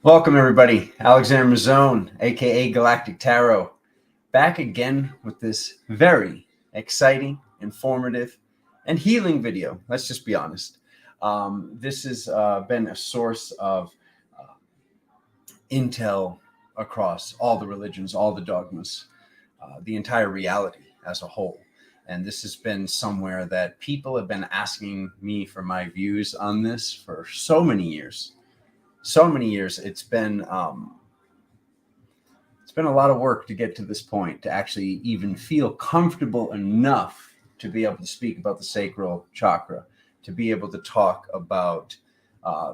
Welcome, everybody. Alexander Mazzone, aka Galactic Tarot, back again with this very exciting, informative, and healing video. Let's just be honest. This has been a source of uh, intel across all the religions, all the dogmas, the entire reality as a whole. And this has been somewhere that people have been asking me for my views on this for so many years. So many years. It's been a lot of work to get to this point, to actually even feel comfortable enough to be able to speak about the sacral chakra, to be able to talk about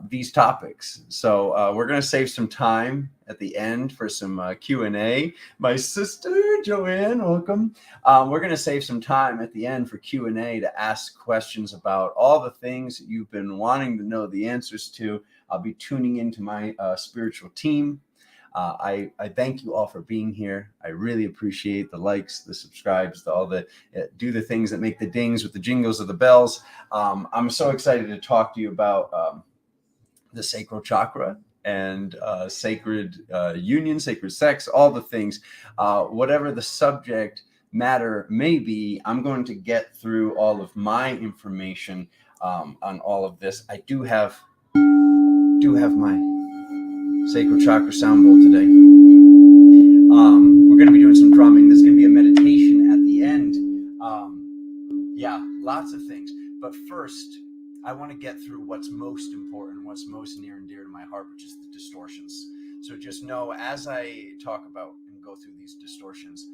these topics. So we're going to save some time at the end for some Q&A. My sister Joanne, welcome. We're going to save some time at the end for Q&A to ask questions about all the things that you've been wanting to know the answers to. I'll be tuning into my spiritual team. I thank you all for being here. I really appreciate the likes, the subscribes, do the things that make the dings with the jingles of the bells. I'm so excited to talk to you about the sacral chakra and sacred union, sacred sex, all the things. Whatever the subject matter may be, I'm going to get through all of my information on all of this. I do have my sacral chakra sound bowl today. We're going to be doing some drumming. There's going to be a meditation at the end. Yeah, lots of things. But first, I want to get through what's most important, what's most near and dear to my heart, which is the distortions. So just know, as I talk about and go through these distortions,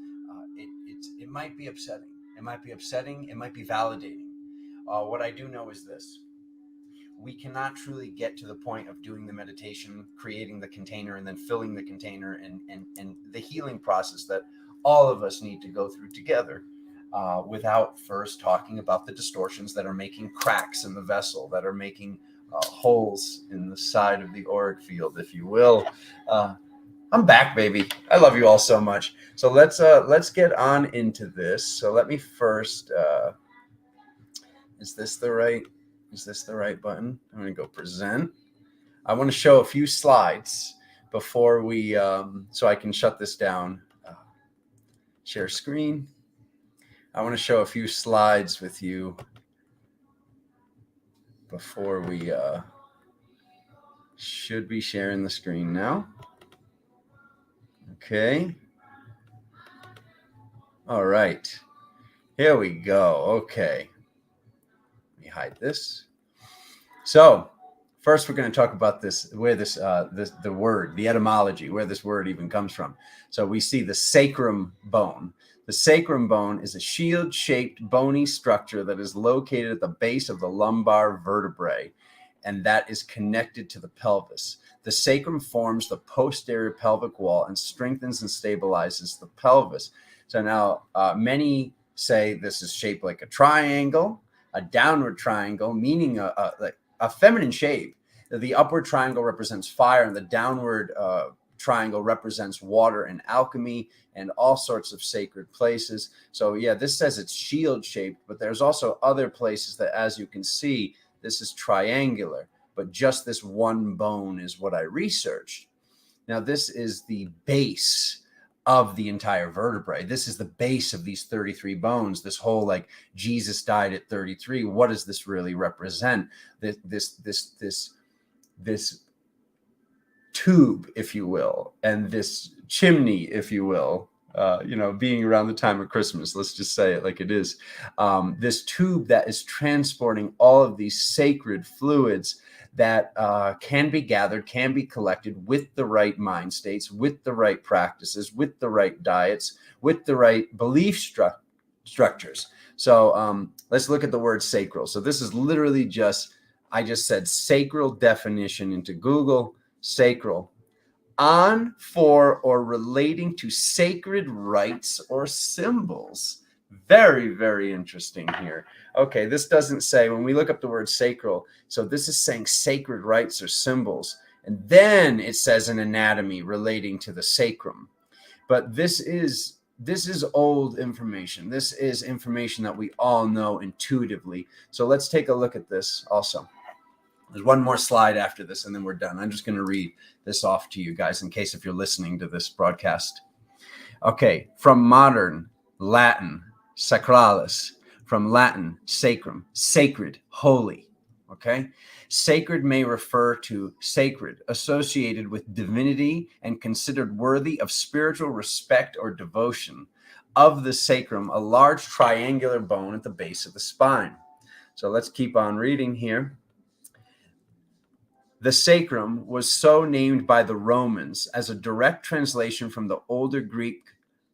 it might be upsetting. It might be upsetting. It might be validating. What I do know is this. We cannot truly get to the point of doing the meditation, creating the container, and then filling the container and the healing process that all of us need to go through together without first talking about the distortions that are making cracks in the vessel, that are making holes in the side of the auric field, if you will. I'm back, baby. I love you all so much. So let's get on into this. So let me first, is this the right button? I'm going to go present. I want to show a few slides before we, so I can shut this down. Share screen. I want to show a few slides with you before we should be sharing the screen now. Okay. All right. Here we go. Okay. Let me hide this. So first, we're going to talk about where the word, the etymology, where this word even comes from. So we see the sacrum bone. The sacrum bone is a shield-shaped bony structure that is located at the base of the lumbar vertebrae, and that is connected to the pelvis. The sacrum forms the posterior pelvic wall and strengthens and stabilizes the pelvis. So now many say this is shaped like a triangle, a downward triangle, meaning a feminine shape. The upward triangle represents fire, and the downward triangle represents water and alchemy and all sorts of sacred places. So yeah, this says it's shield shaped, but there's also other places that, as you can see, this is triangular, but just this one bone is what I researched. Now, this is the base of the entire vertebrae. This is the base of these 33 bones. This whole, like, Jesus died at 33. What does this really represent? This tube, if you will, and this chimney, if you will, being around the time of Christmas, let's just say it like it is. This tube that is transporting all of these sacred fluids that can be gathered, can be collected with the right mind states, with the right practices, with the right diets, with the right belief structures. So let's look at the word sacral. So this is literally I just said sacral definition into Google. Sacral: on, for, or relating to sacred rites or symbols. Very, very interesting here. Okay, this doesn't say, when we look up the word sacral, so this is saying sacred rites or symbols. And then it says an anatomy relating to the sacrum. But this is old information. This is information that we all know intuitively. So let's take a look at this also. There's one more slide after this, and then we're done. I'm just going to read this off to you guys in case if you're listening to this broadcast. Okay, from modern Latin, sacralis, from Latin, sacrum, sacred, holy. Okay, sacred may refer to sacred, associated with divinity and considered worthy of spiritual respect or devotion. Of the sacrum, a large triangular bone at the base of the spine. So let's keep on reading here. The sacrum was so named by the Romans as a direct translation from the older Greek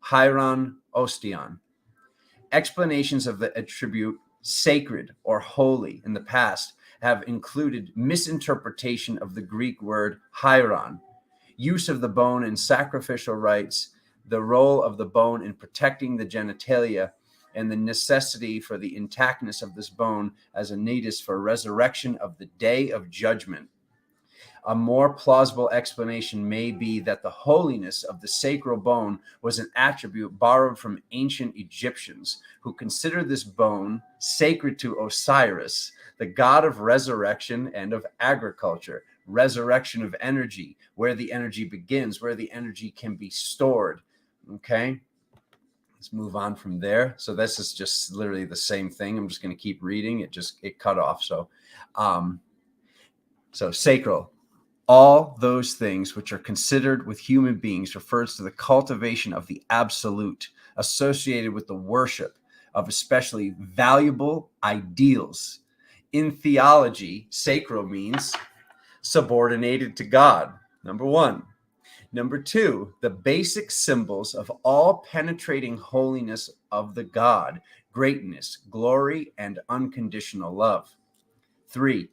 hieron ostion. Explanations of the attribute sacred or holy in the past have included misinterpretation of the Greek word hieron, use of the bone in sacrificial rites, the role of the bone in protecting the genitalia, and the necessity for the intactness of this bone as a nidus for resurrection of the day of judgment. A more plausible explanation may be that the holiness of the sacral bone was an attribute borrowed from ancient Egyptians, who considered this bone sacred to Osiris, the god of resurrection and of agriculture, resurrection of energy, where the energy begins, where the energy can be stored. Okay, let's move on from there. So this is just literally the same thing. I'm just going to keep reading. It cut off. So sacral. All those things which are considered with human beings refers to the cultivation of the absolute, associated with the worship of especially valuable ideals. In theology, sacral means subordinated to God, number one. Number two, the basic symbols of all penetrating holiness of the God, greatness, glory, and unconditional love. Three,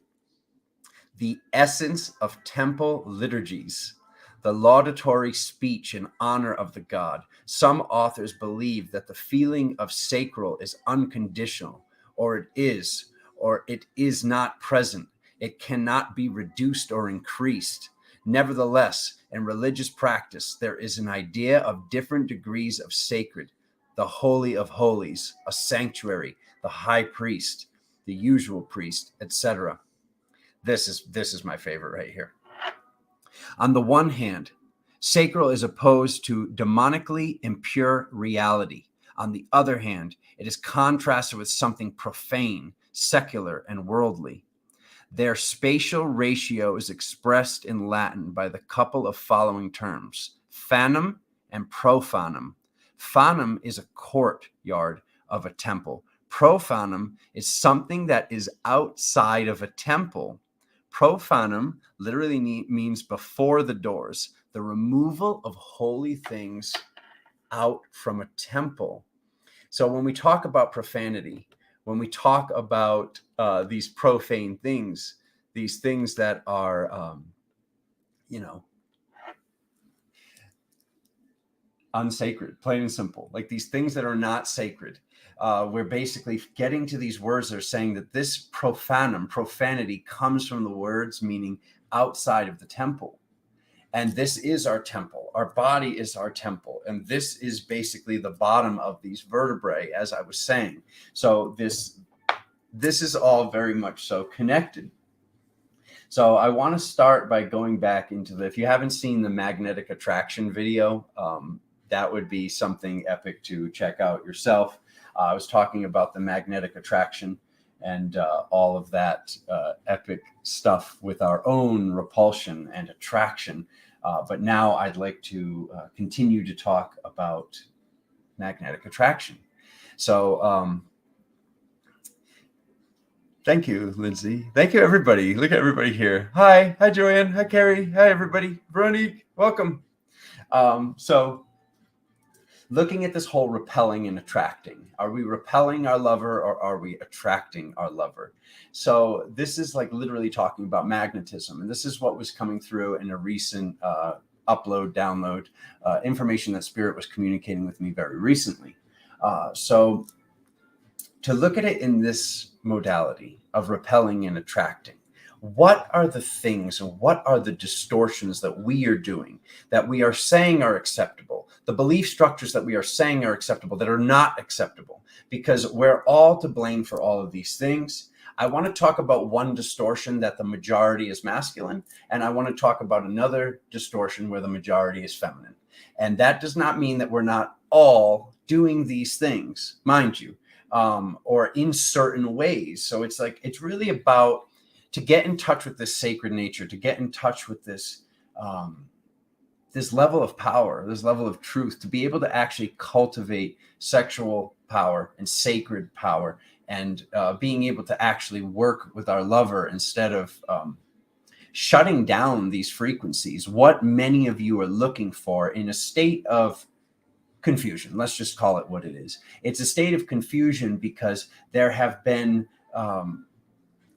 the essence of temple liturgies, the laudatory speech in honor of the god. Some authors believe that the feeling of sacral is unconditional, or it is not present. It cannot be reduced or increased. Nevertheless, in religious practice, there is an idea of different degrees of sacred: the Holy of Holies, a sanctuary, the high priest, the usual priest, etc. This is my favorite right here. On the one hand, sacral is opposed to demonically impure reality. On the other hand, it is contrasted with something profane, secular, and worldly. Their spatial ratio is expressed in Latin by the couple of following terms: fanum and profanum. Fanum is a courtyard of a temple. Profanum is something that is outside of a temple. Profanum literally means before the doors, the removal of holy things out from a temple. So when we talk about profanity, when we talk about these profane things, these things that are, unsacred, plain and simple, like these things that are not sacred, we're basically getting to these words that are saying that this profanity comes from the words meaning outside of the temple. And this is our temple. Our body is our temple. And this is basically the bottom of these vertebrae, as I was saying. So this is all very much so connected. So I want to start by going back into if you haven't seen the magnetic attraction video, that would be something epic to check out yourself. I was talking about the magnetic attraction and all of that epic stuff with our own repulsion and attraction. But now I'd like to continue to talk about magnetic attraction. So thank you, Lindsay. Thank you, everybody. Look at everybody here. Hi, Joanne. Hi, Carrie. Hi, everybody. Veronique, welcome. So looking at this whole repelling and attracting, are we repelling our lover or are we attracting our lover? So this is like literally talking about magnetism. And this is what was coming through in a recent download, information that Spirit was communicating with me very recently. So to look at it in this modality of repelling and attracting, what are the things and what are the distortions that we are doing, that we are saying are acceptable, the belief structures that we are saying are acceptable that are not acceptable? Because we're all to blame for all of these things. I want to talk about one distortion that the majority is masculine, and I want to talk about another distortion where the majority is feminine. And that does not mean that we're not all doing these things, mind you, or in certain ways. So it's like, it's really about to get in touch with this sacred nature, to get in touch with this, this level of power, this level of truth, to be able to actually cultivate sexual power and sacred power, and being able to actually work with our lover instead of shutting down these frequencies, what many of you are looking for in a state of confusion. Let's just call it what it is. It's a state of confusion because there have been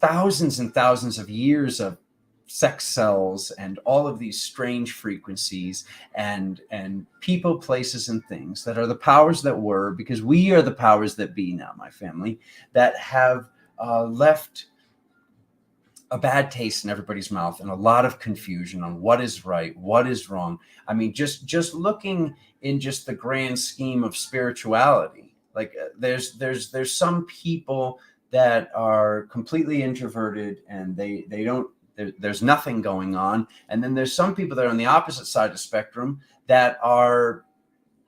thousands and thousands of years of sex cells and all of these strange frequencies and people, places, and things that are the powers that were, because we are the powers that be now, my family, that have left a bad taste in everybody's mouth and a lot of confusion on what is right, what is wrong. I mean, just looking in just the grand scheme of spirituality, like there's some people that are completely introverted and they don't, there's nothing going on. And then there's some people that are on the opposite side of the spectrum that are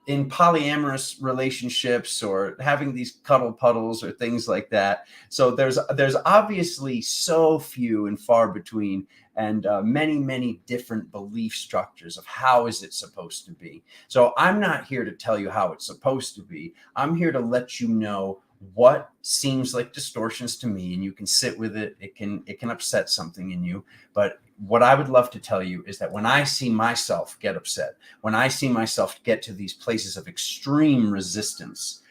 in polyamorous relationships or having these cuddle puddles or things like that. So there's obviously so few and far between, and many different belief structures of how is it supposed to be. So I'm not here to tell you how it's supposed to be. I'm here to let you know what seems like distortions to me, and you can sit with it. It can upset something in you, but what I would love to tell you is that when I see myself get upset, when I see myself get to these places of extreme resistance,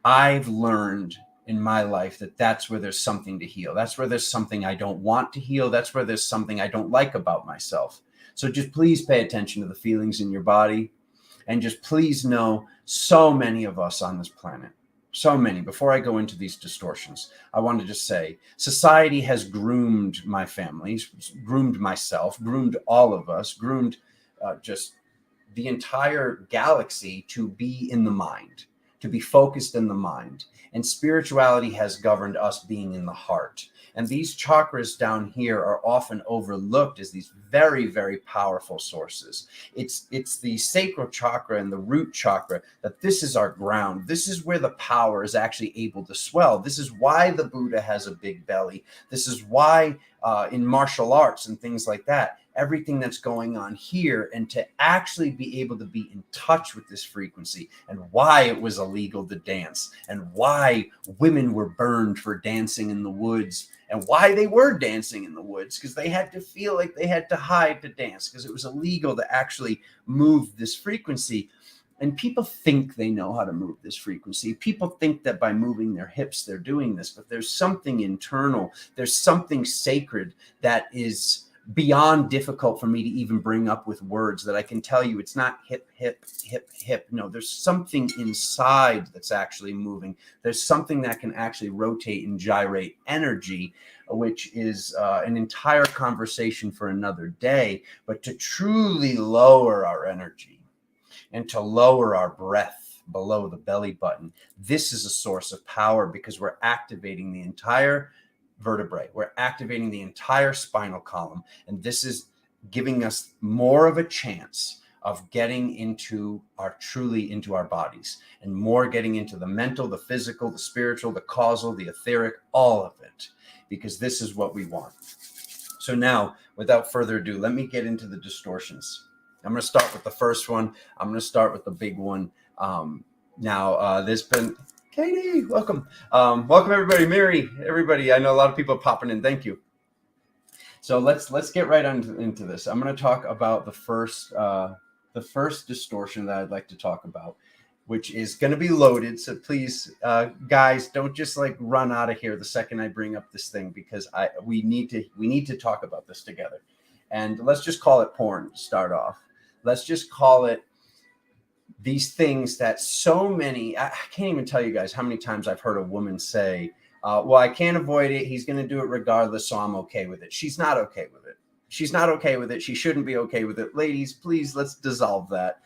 I've learned in my life that that's where there's something to heal. That's where there's something I don't want to heal. That's where there's something I don't like about myself. So just please pay attention to the feelings in your body, and just please know, so many of us on this planet, so many. Before I go into these distortions, I want to just say society has groomed my family, groomed myself, groomed all of us, groomed just the entire galaxy to be in the mind, to be focused in the mind. And spirituality has governed us being in the heart. And these chakras down here are often overlooked as these very powerful sources. It's the sacral chakra and the root chakra that this is our ground. This is where the power is actually able to swell. This is why the Buddha has a big belly. This is why in martial arts and things like that, everything that's going on here, and to actually be able to be in touch with this frequency, and why it was illegal to dance, and why women were burned for dancing in the woods, and why they were dancing in the woods, because they had to feel like they had to hide to dance, because it was illegal to actually move this frequency. And people think they know how to move this frequency. People think that by moving their hips, they're doing this, but there's something internal. There's something sacred that is beyond difficult for me to even bring up with words, that I can tell you it's not hip, hip, hip, hip. No, there's something inside that's actually moving. There's something that can actually rotate and gyrate energy, which is an entire conversation for another day. But to truly lower our energy and to lower our breath below the belly button, this is a source of power, because we're activating the entire vertebrae. We're activating the entire spinal column. And this is giving us more of a chance of getting into truly into our bodies, and more getting into the mental, the physical, the spiritual, the causal, the etheric, all of it, because this is what we want. So now, without further ado, let me get into the distortions. I'm going to start with the first one. I'm going to start with the big one. There's been Katie, welcome. Welcome everybody. Mary, everybody. I know a lot of people are popping in. Thank you. So let's get right into this. I'm going to talk about the first distortion that I'd like to talk about, which is going to be loaded. So please, guys, don't just like run out of here the second I bring up this thing, because we need to talk about this together. And let's just call it porn to start off. Let's just call it these things that so many, I can't even tell you guys how many times I've heard a woman say, well, I can't avoid it. He's going to do it regardless, so I'm okay with it. She's not okay with it. She's not okay with it. She shouldn't be okay with it. Ladies, please, let's dissolve that.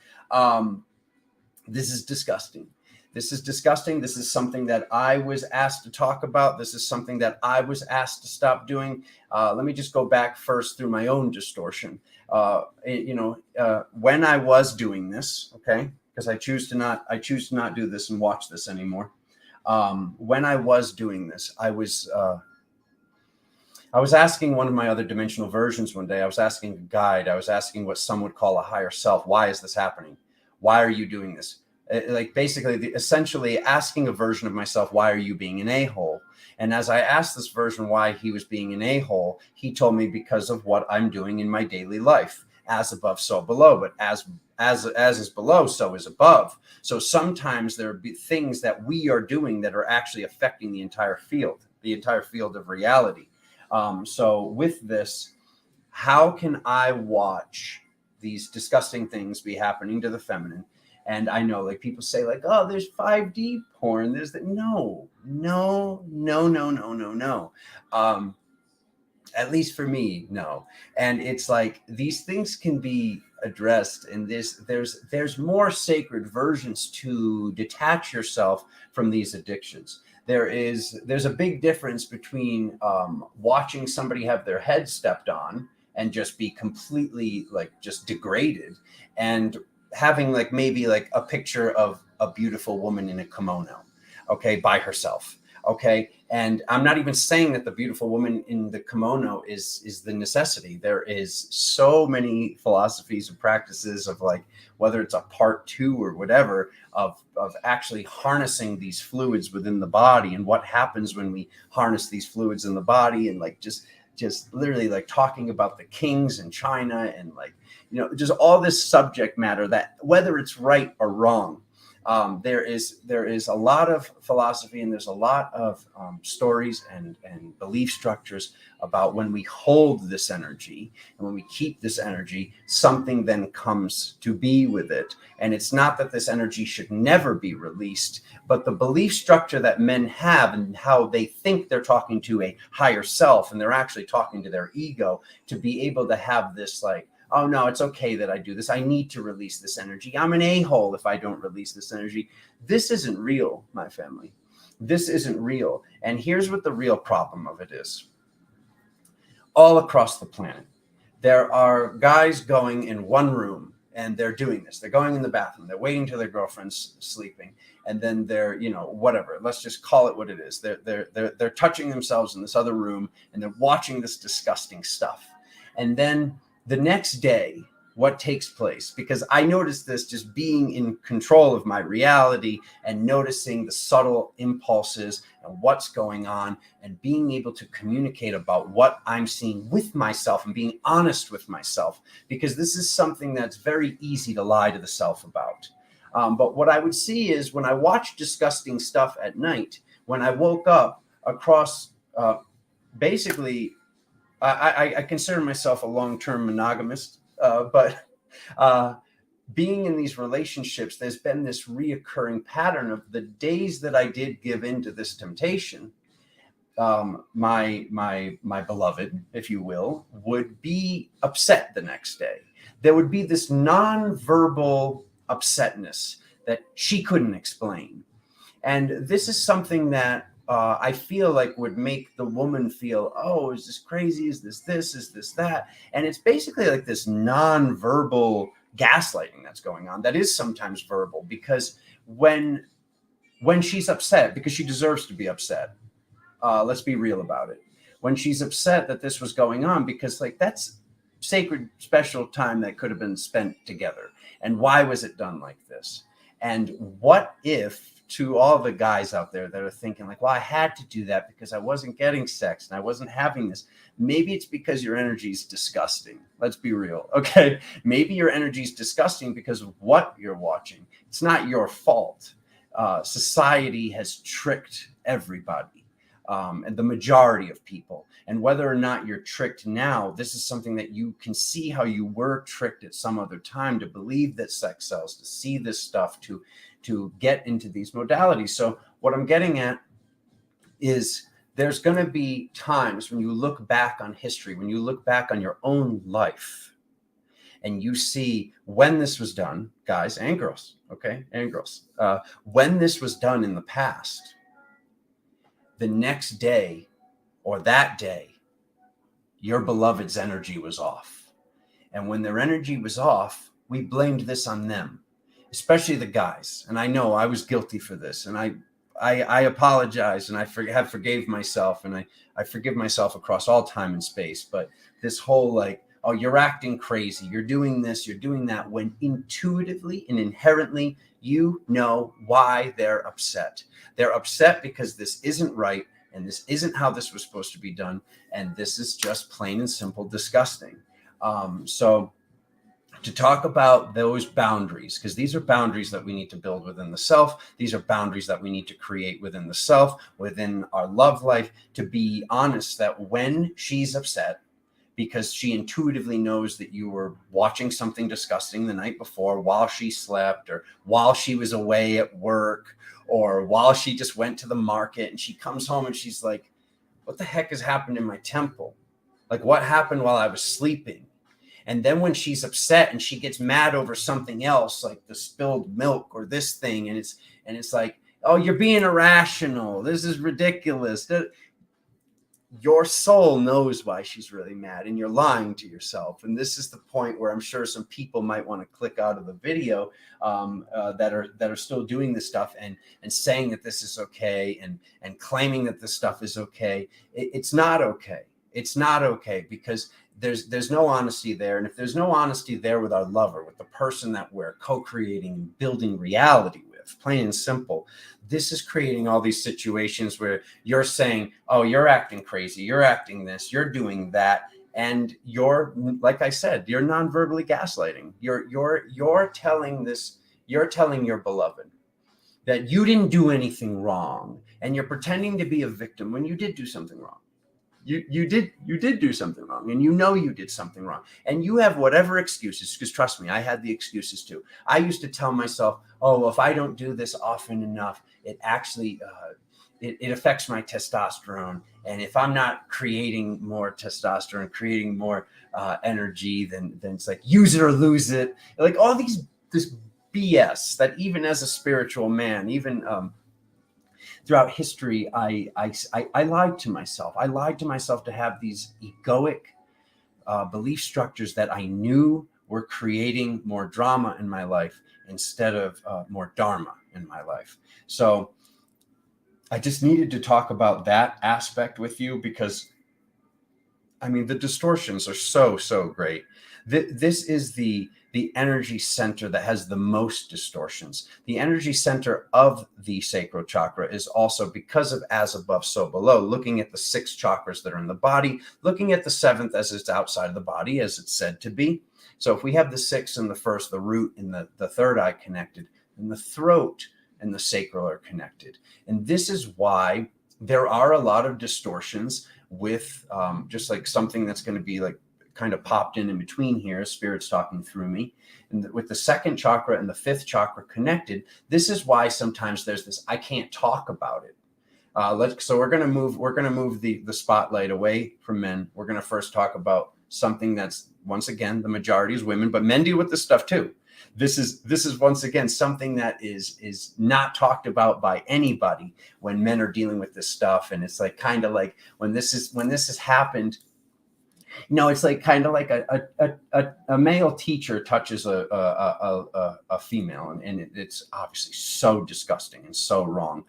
This is disgusting. This is disgusting. This is something that I was asked to talk about. This is something that I was asked to stop doing. Let me just go back first through my own distortion. When I was doing this, okay, because I choose to not do this and watch this anymore. When I was doing this, I was asking one of my other dimensional versions one day. I was asking a guide. I was asking what some would call a higher self. Why is this happening? Why are you doing this? Like basically, essentially asking a version of myself, why are you being an a-hole? And as I asked this version why he was being an a-hole, he told me because of what I'm doing in my daily life. As above, so below. But as is below, so is above. So sometimes there be things that we are doing that are actually affecting the entire field of reality. So with this, how can I watch these disgusting things be happening to the feminine? And I know, like, people say, like, oh, there's 5D porn. There's that. No. At least for me, no. And it's like these things can be addressed, and there's more sacred versions to detach yourself from these addictions. There's a big difference between watching somebody have their head stepped on and just be completely like just degraded, and having like maybe like a picture of a beautiful woman in a kimono, okay, by herself. Okay. And I'm not even saying that the beautiful woman in the kimono is the necessity. There is so many philosophies and practices of like, whether it's a part 2 or whatever, of actually harnessing these fluids within the body and what happens when we harness these fluids in the body, and like just literally like talking about the kings in China, and like, just all this subject matter that whether it's right or wrong, there is a lot of philosophy, and there's a lot of stories and belief structures about when we hold this energy and when we keep this energy, something then comes to be with it. And it's not that this energy should never be released, but the belief structure that men have and how they think they're talking to a higher self, and they're actually talking to their ego, to be able to have this like, oh no, it's okay that I do this. I need to release this energy. I'm an a-hole if I don't release this energy. This isn't real, my family. This isn't real. And here's what the real problem of it is. All across the planet, there are guys going in one room and they're doing this. They're going in the bathroom. They're waiting till their girlfriend's sleeping. And then they're, whatever. Let's just call it what it is. They're touching themselves in this other room, and they're watching this disgusting stuff. And then the next day, what takes place, because I noticed this just being in control of my reality and noticing the subtle impulses and what's going on, and being able to communicate about what I'm seeing with myself and being honest with myself, because this is something that's very easy to lie to the self about. But what I would see is when I watched disgusting stuff at night, when I woke up across basically, I consider myself a long-term monogamist, but being in these relationships, there's been this reoccurring pattern of the days that I did give in to this temptation. My beloved, if you will, would be upset the next day. There would be this non-verbal upsetness that she couldn't explain. And this is something that I feel like would make the woman feel, oh, is this crazy? Is this, is this that? And it's basically like this non-verbal gaslighting that's going on. That is sometimes verbal, because when she's upset, because she deserves to be upset, let's be real about it. When she's upset that this was going on, because like that's sacred, special time that could have been spent together. And why was it done like this? And what if, to all the guys out there that are thinking like, well, I had to do that because I wasn't getting sex and I wasn't having this. Maybe it's because your energy is disgusting. Let's be real. Okay. Maybe your energy is disgusting because of what you're watching. It's not your fault. Society has tricked everybody, and the majority of people. And whether or not you're tricked now, this is something that you can see how you were tricked at some other time to believe that sex sells, to see this stuff, to get into these modalities. So what I'm getting at is there's going to be times when you look back on history, when you look back on your own life, and you see when this was done, guys and girls, okay, and girls, when this was done in the past, the next day or that day, your beloved's energy was off. And when their energy was off, we blamed this on them, especially the guys. And I know I was guilty for this. And I apologize, and I have forgave myself, and I forgive myself across all time and space. But this whole like, oh, you're acting crazy, you're doing this, you're doing that, when intuitively and inherently, you know why they're upset. They're upset because this isn't right, and this isn't how this was supposed to be done. And this is just plain and simple disgusting. So to talk about those boundaries, because these are boundaries that we need to build within the self. These are boundaries that we need to create within the self, within our love life, to be honest that when she's upset, because she intuitively knows that you were watching something disgusting the night before while she slept, or while she was away at work, or while she just went to the market, and she comes home and she's like, what the heck has happened in my temple? Like, what happened while I was sleeping? And then when she's upset and she gets mad over something else, like the spilled milk or this thing, and it's like, oh, you're being irrational, this is ridiculous. Your soul knows why she's really mad, and you're lying to yourself. And this is the point where I'm sure some people might want to click out of the video that are still doing this stuff and saying that this is okay, and claiming that this stuff is okay. It's not okay. It's not okay, because there's no honesty there. And if there's no honesty there with our lover, with the person that we're co-creating and building reality with, plain and simple, this is creating all these situations where you're saying, oh, you're acting crazy, you're acting this, you're doing that. And you're, like I said, you're non-verbally gaslighting. You're telling your beloved that you didn't do anything wrong, and you're pretending to be a victim when you did do something wrong. You did do something wrong, and you know you did something wrong, and you have whatever excuses, because trust me, I had the excuses too. I used to tell myself, oh, well, if I don't do this often enough, it actually it affects my testosterone, and if I'm not creating more testosterone, creating more energy, then it's like use it or lose it. Like all this BS that even as a spiritual man, even throughout history, I lied to myself. I lied to myself to have these egoic belief structures that I knew were creating more drama in my life instead of more dharma in my life. So I just needed to talk about that aspect with you, because I mean, the distortions are so great. This is the energy center that has the most distortions. The energy center of the sacral chakra is also, because of as above, so below, looking at the 6 chakras that are in the body, looking at the 7th as it's outside of the body, as it's said to be. So if we have the 6th and the 1st, the root and the third eye connected, and the throat and the sacral are connected. And this is why there are a lot of distortions with just like something that's going to be like kind of popped in between here, spirit's talking through me. And with the 2nd chakra and the 5th chakra connected, this is why sometimes there's this, I can't talk about it. So we're going to move the spotlight away from men. We're going to first talk about something that's, once again, the majority is women, but men deal with this stuff too. This is once again something that is not talked about by anybody when men are dealing with this stuff. And it's like kind of like when this has happened, you know, it's like kind of like a male teacher touches a female, and it's obviously so disgusting and so wrong.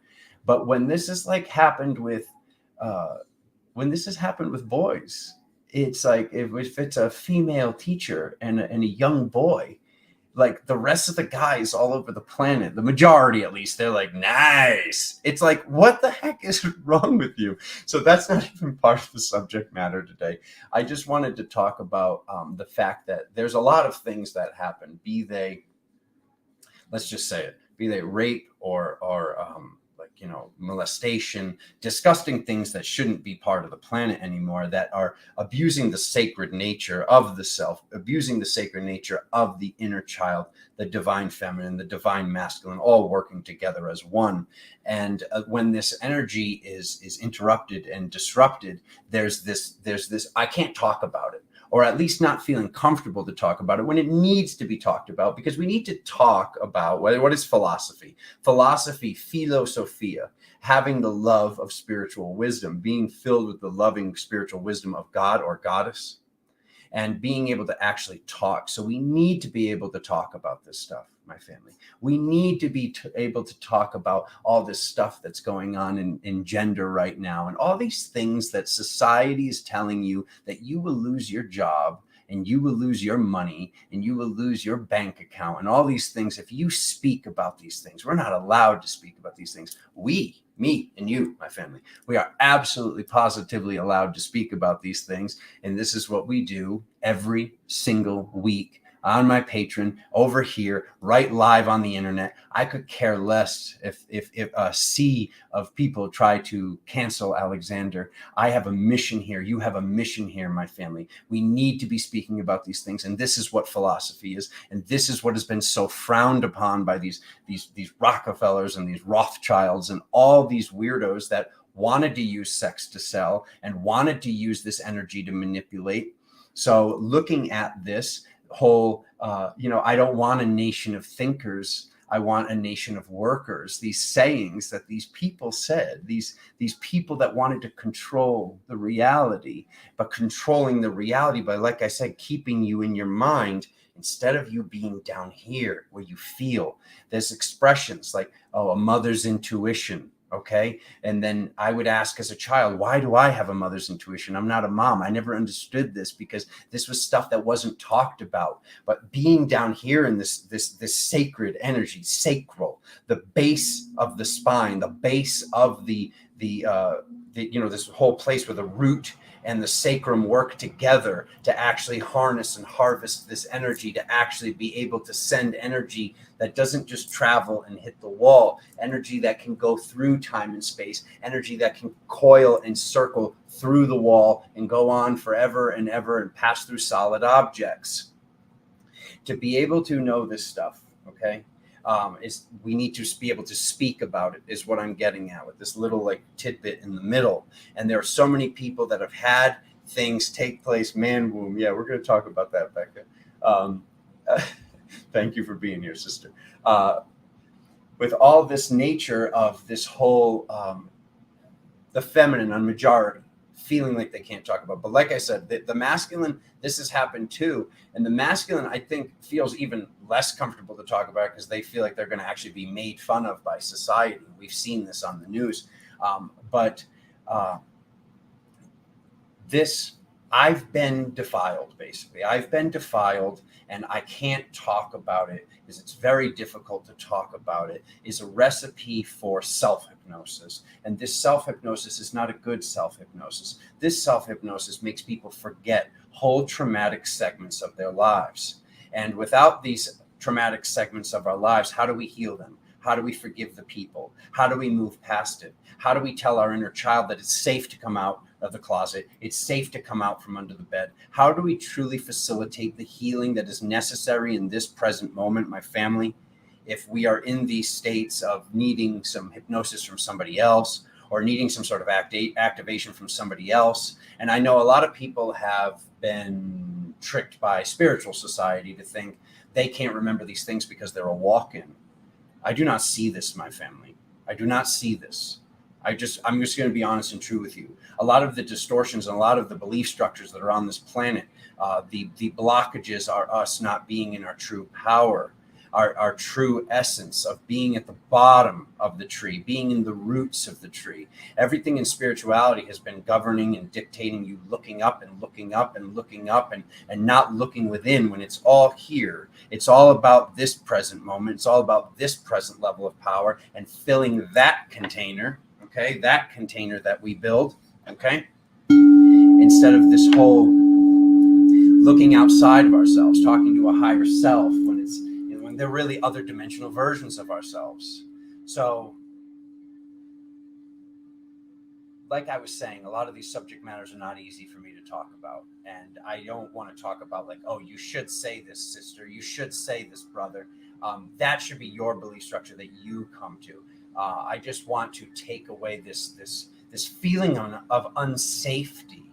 But when this is like happened with boys, it's like if it's a female teacher and a young boy, like the rest of the guys all over the planet, the majority at least, they're like, nice. It's like, what the heck is wrong with you? So that's not even part of the subject matter today. I just wanted to talk about the fact that there's a lot of things that happen, be they, let's just say it, be they rape or like, you know, molestation, disgusting things that shouldn't be part of the planet anymore, that are abusing the sacred nature of the self, abusing the sacred nature of the inner child, the divine feminine, the divine masculine, all working together as one. And when this energy is interrupted and disrupted, there's this, I can't talk about it, or at least not feeling comfortable to talk about it when it needs to be talked about, because we need to talk about what is philosophy. Philosophy, philosophia, having the love of spiritual wisdom, being filled with the loving spiritual wisdom of God or goddess, and being able to actually talk. So we need to be able to talk about this stuff, my family. We need to be able to talk about all this stuff that's going on in gender right now, and all these things that society is telling you that you will lose your job, and you will lose your money, and you will lose your bank account, and all these things if you speak about these things. We're not allowed to speak about these things. Me and you, my family, we are absolutely positively allowed to speak about these things. And this is what we do every single week on my Patreon, over here, right live on the internet. I could care less if a sea of people try to cancel Alexander. I have a mission here. You have a mission here, my family. We need to be speaking about these things. And this is what philosophy is. And this is what has been so frowned upon by these Rockefellers and these Rothschilds and all these weirdos that wanted to use sex to sell and wanted to use this energy to manipulate. So looking at this whole, I don't want a nation of thinkers. I want a nation of workers. These sayings that these people said, these people that wanted to control the reality, but controlling the reality by, like I said, keeping you in your mind instead of you being down here where you feel. There's expressions like, oh, a mother's intuition. Okay. And then I would ask as a child, why do I have a mother's intuition? I'm not a mom. I never understood this because this was stuff that wasn't talked about. But being down here in this sacred energy, sacral, the base of the spine, the base of the this whole place where the root and the sacrum work together to actually harness and harvest this energy, to actually be able to send energy that doesn't just travel and hit the wall, energy that can go through time and space, energy that can coil and circle through the wall and go on forever and ever and pass through solid objects. To be able to know this stuff, okay, is we need to be able to speak about it, is what I'm getting at with this little like tidbit in the middle. And there are so many people that have had things take place, man womb. Yeah, we're going to talk about that, Becca. Thank you for being here, sister. With all this nature of this whole, the feminine on majority, feeling like they can't talk about. But like I said, the masculine, this has happened too. And the masculine, I think, feels even less comfortable to talk about because they feel like they're going to actually be made fun of by society. We've seen this on the news. I've been defiled, basically. I've been defiled, and I can't talk about it because it's very difficult to talk about it, is a recipe for self-hypnosis. And this self-hypnosis is not a good self-hypnosis. This self-hypnosis makes people forget whole traumatic segments of their lives. And without these traumatic segments of our lives, how do we heal them? How do we forgive the people? How do we move past it? How do we tell our inner child that it's safe to come out of the closet? It's safe to come out from under the bed. How do we truly facilitate the healing that is necessary in this present moment, my family? If we are in these states of needing some hypnosis from somebody else or needing some sort of activation from somebody else. And I know a lot of people have been tricked by spiritual society to think they can't remember these things because they're a walk-in. I do not see this, my family. I do not see this. I'm just going to be honest and true with you. A lot of the distortions and a lot of the belief structures that are on this planet, the blockages are us not being in our true power, our true essence of being at the bottom of the tree, being in the roots of the tree. Everything in spirituality has been governing and dictating you looking up and looking up and looking up and not looking within when it's all here. It's all about this present moment. It's all about this present level of power and filling that container, okay, that container that we build, okay, instead of this whole looking outside of ourselves, talking to a higher self when it's, when they're really other dimensional versions of ourselves. So, like I was saying, a lot of these subject matters are not easy for me to talk about. And I don't want to talk about like, oh, you should say this, sister. You should say this, brother. That should be your belief structure that you come to. I just want to take away this feeling of unsafety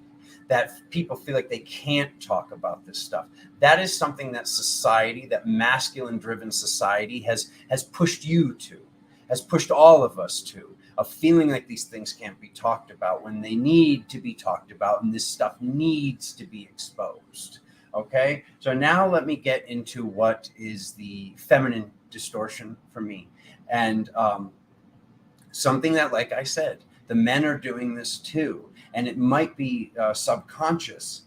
that people feel like they can't talk about this stuff. That is something that society, that masculine driven society has pushed you to, has pushed all of us to, of feeling like these things can't be talked about when they need to be talked about, and this stuff needs to be exposed. Okay, so now let me get into what is the feminine distortion for me. And something that, like I said, the men are doing this too, and it might be subconscious,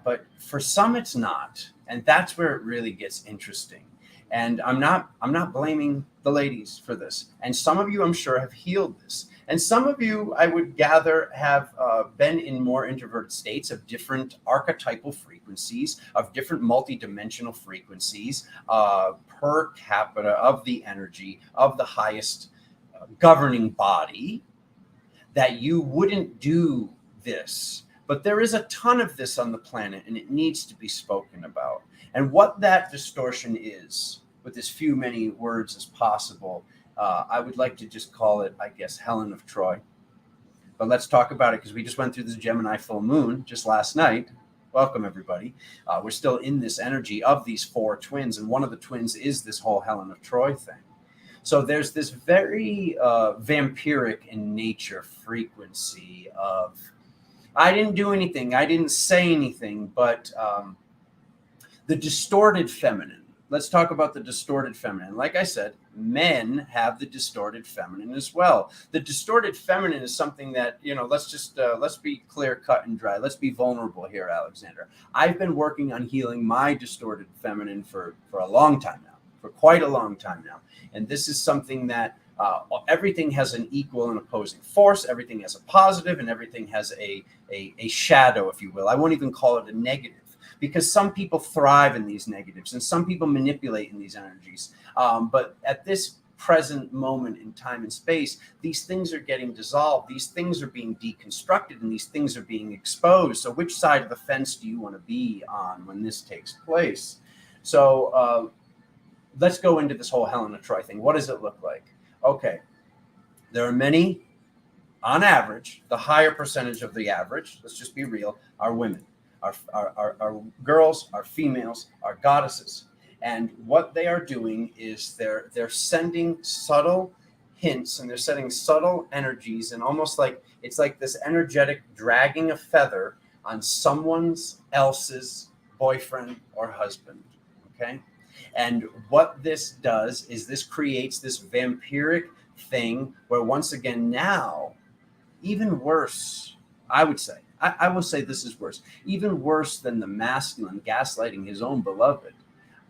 but for some it's not, and that's where it really gets interesting. And I'm not blaming the ladies for this. And some of you, I'm sure, have healed this. And some of you, I would gather, have been in more introverted states of different archetypal frequencies, of different multidimensional frequencies, per capita of the energy of the highest governing body, that you wouldn't do this. But there is a ton of this on the planet, and it needs to be spoken about. And what that distortion is, with as few many words as possible, I would like to just call it, I guess, Helen of Troy. But let's talk about it, because we just went through this Gemini full moon just last night. Welcome, everybody. We're still in this energy of these four twins, and one of the twins is this whole Helen of Troy thing. So there's this very vampiric in nature frequency of, I didn't do anything, I didn't say anything, but the distorted feminine. Let's talk about the distorted feminine. Like I said, men have the distorted feminine as well. The distorted feminine is something that, let's be clear, cut and dry. Let's be vulnerable here, Alexander. I've been working on healing my distorted feminine for a long time now, for quite a long time now. And this is something that everything has an equal and opposing force. Everything has a positive, and everything has a shadow, if you will. I won't even call it a negative, because some people thrive in these negatives and some people manipulate in these energies. But at this present moment in time and space, these things are getting dissolved. These things are being deconstructed, and these things are being exposed. So which side of the fence do you want to be on when this takes place? So let's go into this whole Helen of Troy thing. What does it look like? Okay, there are many, on average, the higher percentage of the average, let's just be real, are women. Our girls, our females, our goddesses. And what they are doing is they're sending subtle hints, and they're sending subtle energies, and almost like it's like this energetic dragging a feather on someone else's boyfriend or husband. Okay. And what this does is this creates this vampiric thing where, once again, now, even worse, I would say, I will say this is worse, even worse than the masculine gaslighting his own beloved.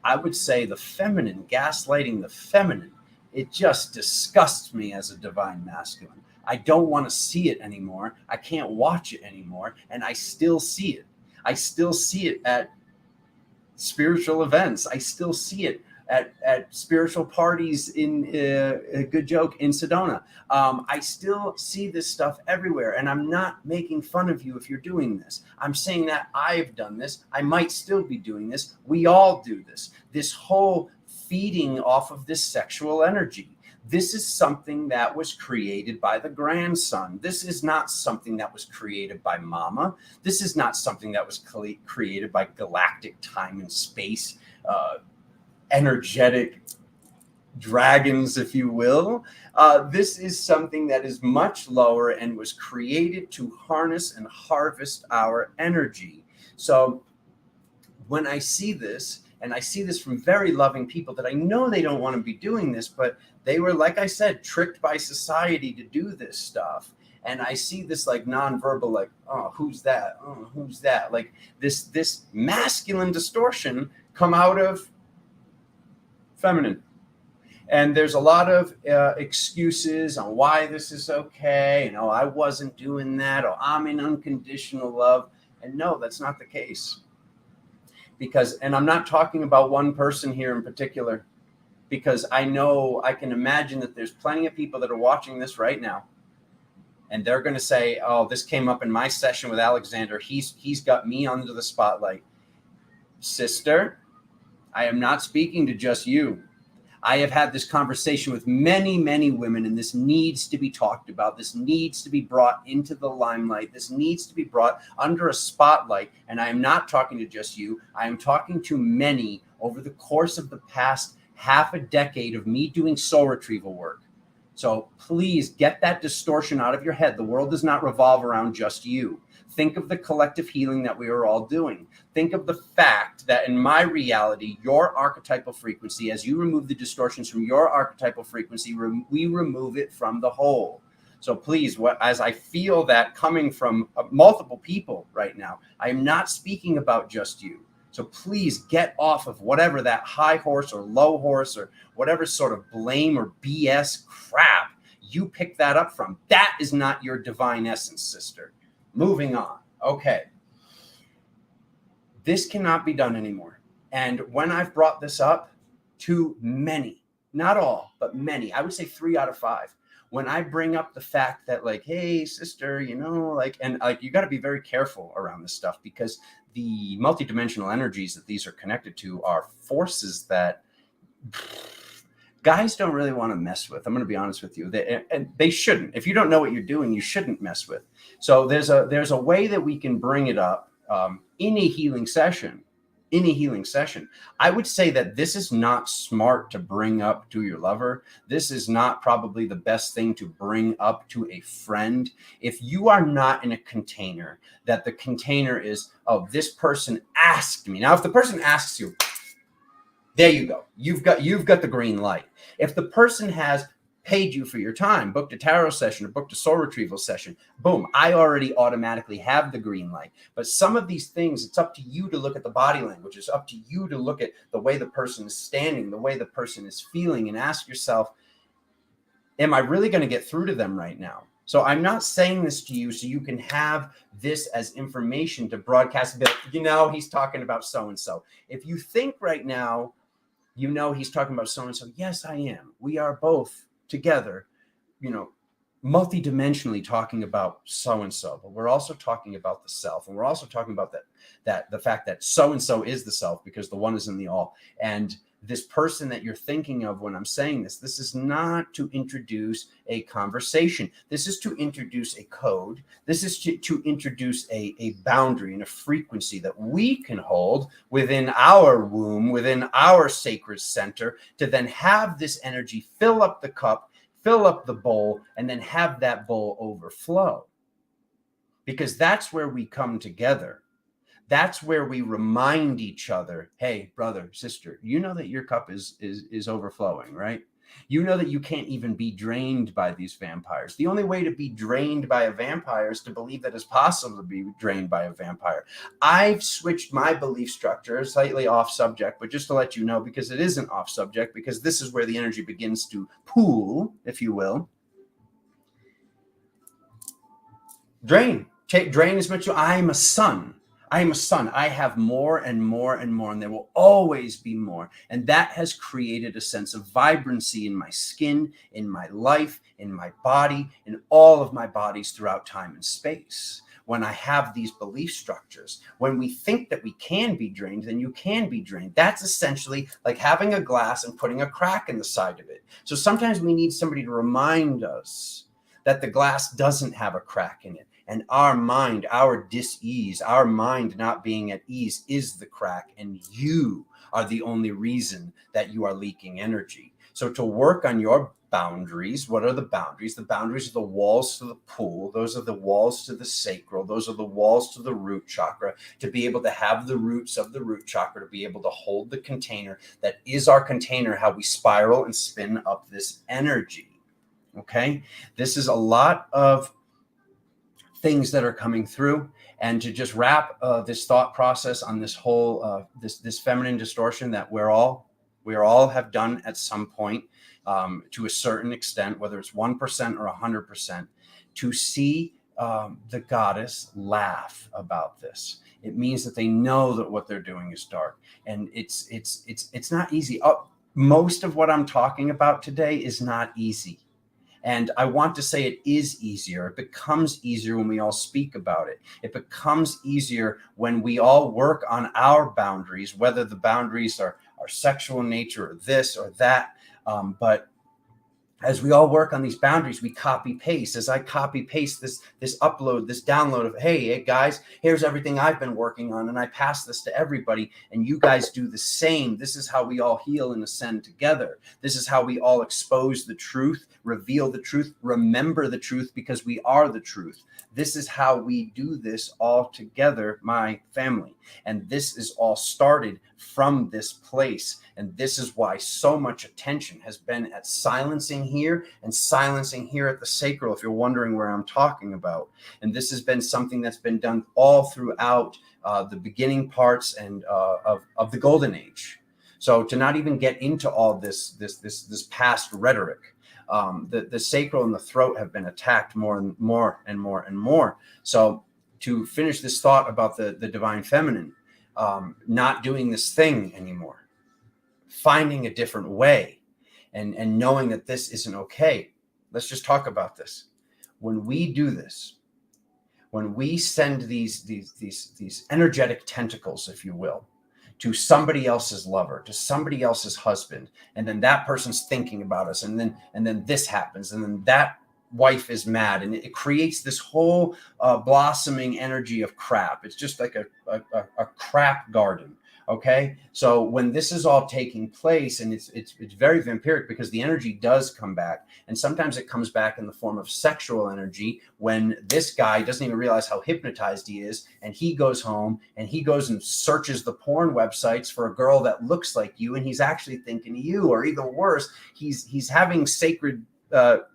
I would say the feminine gaslighting the feminine. It just disgusts me as a divine masculine. I don't want to see it anymore. I can't watch it anymore. And I still see it. I still see it at spiritual events. I still see it at spiritual parties in a good joke in Sedona. I still see this stuff everywhere, and I'm not making fun of you if you're doing this. I'm saying that I've done this. I might still be doing this. We all do this. This whole feeding off of this sexual energy. This is something that was created by the grandson. This is not something that was created by mama. This is not something that was created by galactic time and space, energetic dragons, if you will. This is something that is much lower and was created to harness and harvest our energy. So when I see this, and I see this from very loving people that I know they don't want to be doing this, but they were, like I said, tricked by society to do this stuff. And I see this like nonverbal, like, oh, who's that? Oh, who's that? Like this masculine distortion come out of feminine. And there's a lot of excuses on why this is okay. And, oh, I wasn't doing that. Or I'm in unconditional love. And no, that's not the case. Because, and I'm not talking about one person here in particular, because I know, I can imagine that there's plenty of people that are watching this right now. And they're going to say, oh, this came up in my session with Alexander. He's got me under the spotlight. Sister, I am not speaking to just you. I have had this conversation with many, many women, and this needs to be talked about. This needs to be brought into the limelight. This needs to be brought under a spotlight. And I am not talking to just you. I am talking to many over the course of the past half a decade of me doing soul retrieval work. So please get that distortion out of your head. The world does not revolve around just you. Think of the collective healing that we are all doing. Think of the fact that in my reality, your archetypal frequency, as you remove the distortions from your archetypal frequency, we remove it from the whole. So please, as I feel that coming from multiple people right now, I am not speaking about just you. So please get off of whatever that high horse or low horse or whatever sort of blame or BS crap you pick that up from. That is not your divine essence, sister. Moving on. Okay. This cannot be done anymore. And when I've brought this up to many, not all, but many, I would say 3 out of 5, when I bring up the fact that like, hey, sister, you know, like, and like, you got to be very careful around this stuff because the multidimensional energies that these are connected to are forces that guys don't really want to mess with. I'm going to be honest with you. And they shouldn't. If you don't know what you're doing, you shouldn't mess with. So there's a way that we can bring it up in a healing session. I would say that this is not smart to bring up to your lover. This is not probably the best thing to bring up to a friend. If you are not in a container, that the container is, oh, this person asked me. Now, if the person asks you, there you go. You've got the green light. If the person has paid you for your time, booked a tarot session or booked a soul retrieval session, boom, I already automatically have the green light. But some of these things, it's up to you to look at the body language. It's up to you to look at the way the person is standing, the way the person is feeling, and ask yourself, am I really going to get through to them right now? So I'm not saying this to you so you can have this as information to broadcast a bit, you know, he's talking about so-and-so. If you think right now, you know, he's talking about so-and-so, yes, I am. We are both together, you know, multidimensionally talking about so-and-so, but we're also talking about the self. And we're also talking about that the fact that so-and-so is the self because the one is in the all. And this person that you're thinking of when I'm saying this is not to introduce a conversation. This is to introduce a code. This is to introduce a boundary and a frequency that we can hold within our womb, within our sacred center, to then have this energy fill up the cup, fill up the bowl, and then have that bowl overflow. Because that's where we come together. That's where we remind each other, hey, brother, sister, you know that your cup is overflowing, right? You know that you can't even be drained by these vampires. The only way to be drained by a vampire is to believe that it's possible to be drained by a vampire. I've switched my belief structure, slightly off subject, but just to let you know, because it isn't off subject, because this is where the energy begins to pool, if you will. Drain as much as I'm a son. I am a son. I have more and more and more, and there will always be more. And that has created a sense of vibrancy in my skin, in my life, in my body, in all of my bodies throughout time and space. When I have these belief structures, when we think that we can be drained, then you can be drained. That's essentially like having a glass and putting a crack in the side of it. So sometimes we need somebody to remind us that the glass doesn't have a crack in it. And our mind, our dis-ease, our mind not being at ease is the crack. And you are the only reason that you are leaking energy. So to work on your boundaries, what are the boundaries? The boundaries are the walls to the pool. Those are the walls to the sacral. Those are the walls to the root chakra. To be able to have the roots of the root chakra, to be able to hold the container that is our container, how we spiral and spin up this energy. Okay? This is a lot of things that are coming through. And to just wrap this thought process on this whole this feminine distortion that we all have done at some point, to a certain extent, whether it's 1% or 100%, to see the goddess laugh about this. It means that they know that what they're doing is dark, and it's not easy. Most of what I'm talking about today is not easy. And I want to say it is easier. It becomes easier when we all speak about it. It becomes easier when we all work on our boundaries, whether the boundaries are sexual in nature or this or that. But as we all work on these boundaries, we copy paste. As I copy paste this upload, this download of, hey guys, here's everything I've been working on, and I pass this to everybody, and you guys do the same. This is how we all heal and ascend together. This is how we all expose the truth, reveal the truth, remember the truth, because we are the truth. This is how we do this all together, my family. And this is all started from this place. And this is why so much attention has been at silencing here and silencing here at the sacral, if you're wondering where I'm talking about. And this has been something that's been done all throughout the beginning parts and of the golden age. So to not even get into all this past rhetoric, the sacral and the throat have been attacked more and more and more and more. So to finish this thought about the divine feminine, not doing this thing anymore, finding a different way, and knowing that this isn't okay. Let's just talk about this. When we do this, when we send these energetic tentacles, if you will, to somebody else's lover, to somebody else's husband, and then that person's thinking about us, and then this happens, and then that wife is mad, and it creates this whole blossoming energy of crap. It's just like a crap garden. Okay, so when this is all taking place, and it's very vampiric, because the energy does come back, and sometimes it comes back in the form of sexual energy, when this guy doesn't even realize how hypnotized he is, and he goes home and he goes and searches the porn websites for a girl that looks like you, and he's actually thinking of you, or even worse, he's having sacred,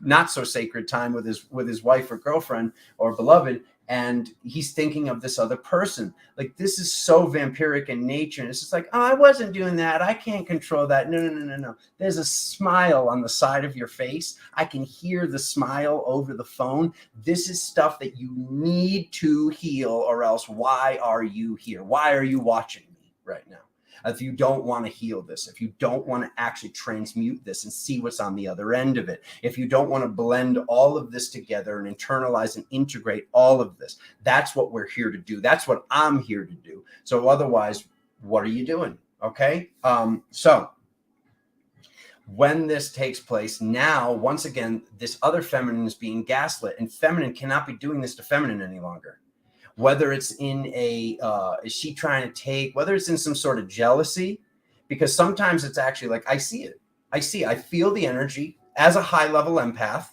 not so sacred time with his wife or girlfriend or beloved, and he's thinking of this other person. Like, this is so vampiric in nature. And it's just like, oh, I wasn't doing that. I can't control that. No. There's a smile on the side of your face. I can hear the smile over the phone. This is stuff that you need to heal, or else why are you here? Why are you watching me right now? If you don't want to heal this, if you don't want to actually transmute this and see what's on the other end of it, if you don't want to blend all of this together and internalize and integrate all of this, that's what we're here to do. That's what I'm here to do. So otherwise, what are you doing? Okay. So when this takes place, now, once again, this other feminine is being gaslit, and feminine cannot be doing this to feminine any longer. Whether it's in is she trying to take, whether it's in some sort of jealousy, because sometimes it's actually like, I feel the energy as a high level empath.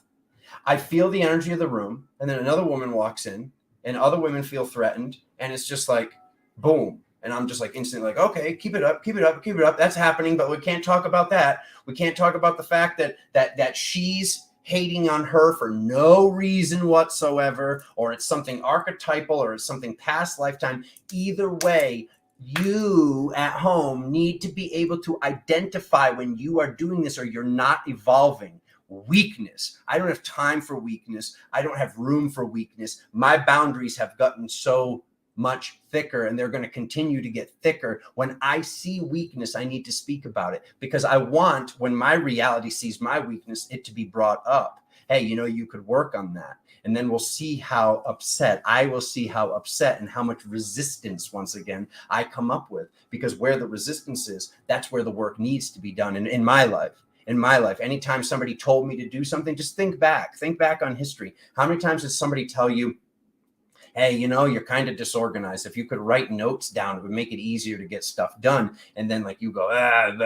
I feel the energy of the room, and then another woman walks in, and other women feel threatened, and it's just like, boom. And I'm just like instantly like, okay, keep it up. That's happening, but we can't talk about that. We can't talk about the fact that she's hating on her for no reason whatsoever, or it's something archetypal, or it's something past lifetime. Either way, you at home need to be able to identify when you are doing this, or you're not evolving. Weakness. I don't have time for weakness. I don't have room for weakness. My boundaries have gotten so much thicker, and they're going to continue to get thicker. When I see weakness, I need to speak about it, because I want, when my reality sees my weakness, it to be brought up. Hey, you could work on that. And then we'll see how upset, I will see how upset and how much resistance, once again, I come up with, because where the resistance is, that's where the work needs to be done. In my life, anytime somebody told me to do something, just think back on history. How many times did somebody tell you, hey, you're kind of disorganized. If you could write notes down, it would make it easier to get stuff done. And then like you go, and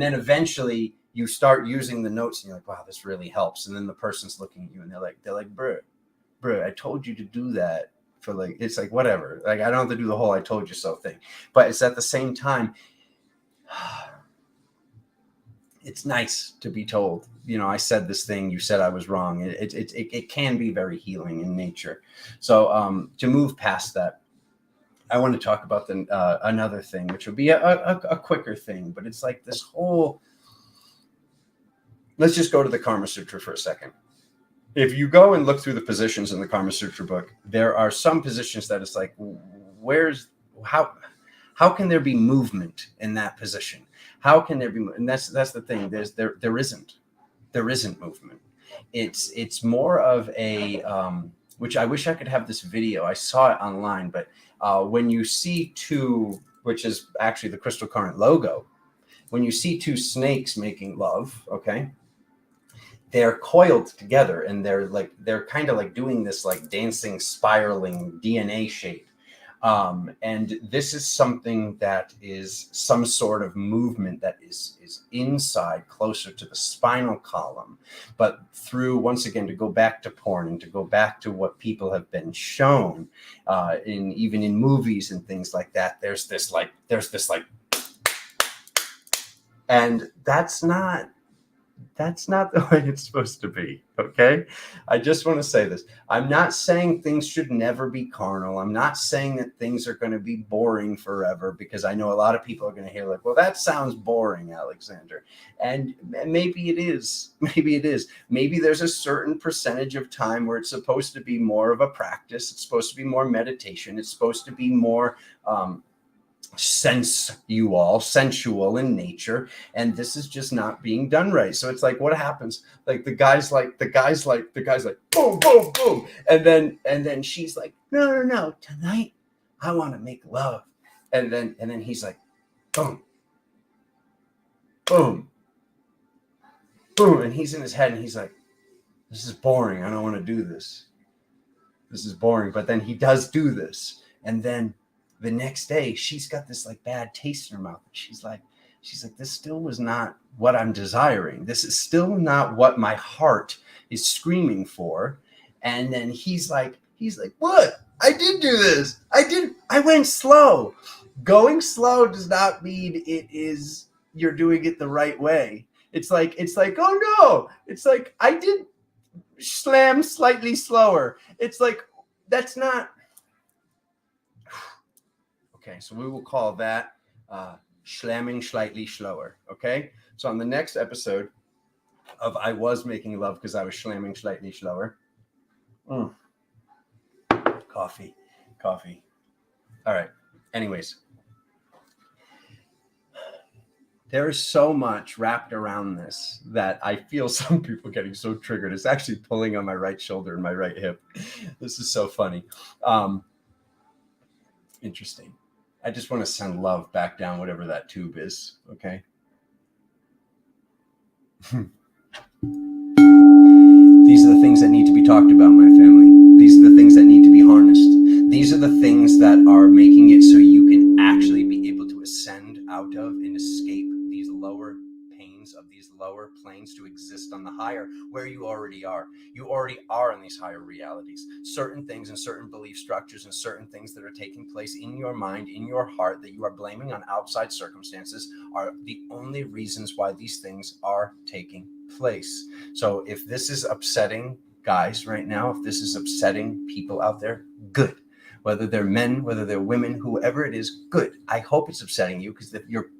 then eventually you start using the notes, and you're like, wow, this really helps. And then the person's looking at you, and they're like, bro, I told you to do that for like, it's like, whatever. Like, I don't have to do the whole I told you so thing. But it's at the same time, it's nice to be told, I said this thing, you said I was wrong. It can be very healing in nature. So to move past that, I want to talk about another thing, which would be a quicker thing, but it's like this whole, let's just go to the Karma Sutra for a second. If you go and look through the positions in the Karma Sutra book, there are some positions that it's like, how can there be movement in that position? How can there be? And that's the thing. There isn't movement. It's more of a which I wish I could have this video. I saw it online, but when you see two, which is actually the Crystal Current logo, when you see two snakes making love, okay, they're coiled together and they're kind of like doing this like dancing, spiraling DNA shape. And this is something that is some sort of movement that is inside, closer to the spinal column. But through, once again, to go back to porn and to go back to what people have been shown even in movies and things like that, there's this like, and that's not the way it's supposed to be, okay? I just want to say this. I'm not saying things should never be carnal. I'm not saying that things are going to be boring forever, because I know a lot of people are going to hear like, well, that sounds boring, Alexander. And maybe it is. Maybe it is. Maybe there's a certain percentage of time where it's supposed to be more of a practice. It's supposed to be more meditation. It's supposed to be more sensual in nature, and this is just not being done right. So it's like, what happens? Like the guy's like boom, boom, boom, and then she's like, no, tonight I want to make love, and then he's like, boom, boom, boom, and he's in his head and he's like, this is boring. I don't want to do this. This is boring. But then he does do this, and then the next day she's got this like bad taste in her mouth. She's like, this still was not what I'm desiring. This is still not what my heart is screaming for. And then he's like, what? I did do this. I went slow. Going slow does not mean you're doing it the right way. It's like, oh no. It's like, I did slam slightly slower. It's like, that's not. Okay, so we will call that slamming slightly slower, okay? So on the next episode of I Was Making Love Because I Was Slamming Slightly Slower. Coffee. All right, anyways. There is so much wrapped around this that I feel some people getting so triggered. It's actually pulling on my right shoulder and my right hip. This is so funny. Interesting. I just want to send love back down whatever that tube is, okay? These are the things that need to be talked about, my family. These are the things that need to be harnessed. These are the things that are making it so you can actually be able to ascend out of and escape these lower pains of these lower planes to exist on the higher, where you already are. You already are in these higher realities. Certain things and certain belief structures and certain things that are taking place in your mind, in your heart, that you are blaming on outside circumstances are the only reasons why these things are taking place. So if this is upsetting guys right now, if this is upsetting people out there, good. Whether they're men, whether they're women, whoever it is, good. I hope it's upsetting you, because your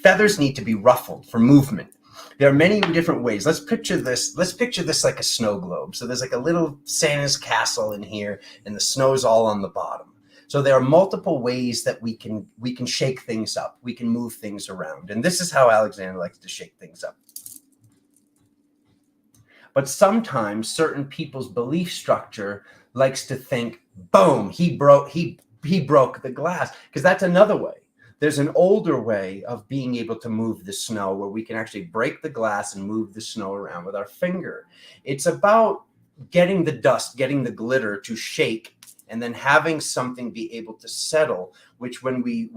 feathers need to be ruffled for movement. There are many different ways. Let's picture this like a snow globe. So there's like a little Santa's castle in here, and the snow's all on the bottom. So there are multiple ways that we can shake things up. We can move things around. And this is how Alexander likes to shake things up. But sometimes certain people's belief structure likes to think, boom, he broke the glass, because that's another way. There's an older way of being able to move the snow where we can actually break the glass and move the snow around with our finger. It's about getting the dust, getting the glitter to shake, and then having something be able to settle, which when we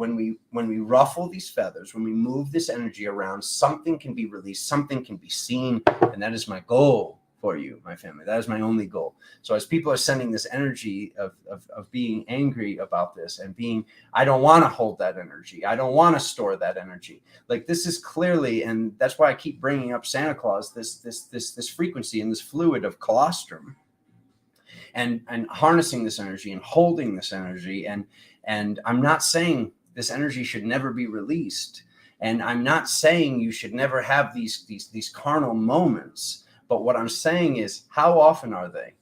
ruffle these feathers, when we move this energy around, something can be released, something can be seen. And that is my goal for you, my family. That is my only goal. So as people are sending this energy of being angry about this and being, I don't want to hold that energy. I don't want to store that energy. Like, this is clearly, and that's why I keep bringing up Santa Claus, this frequency and this fluid of colostrum, and harnessing this energy and holding this energy. And I'm not saying this energy should never be released. And I'm not saying you should never have these carnal moments. But what I'm saying is, how often are they?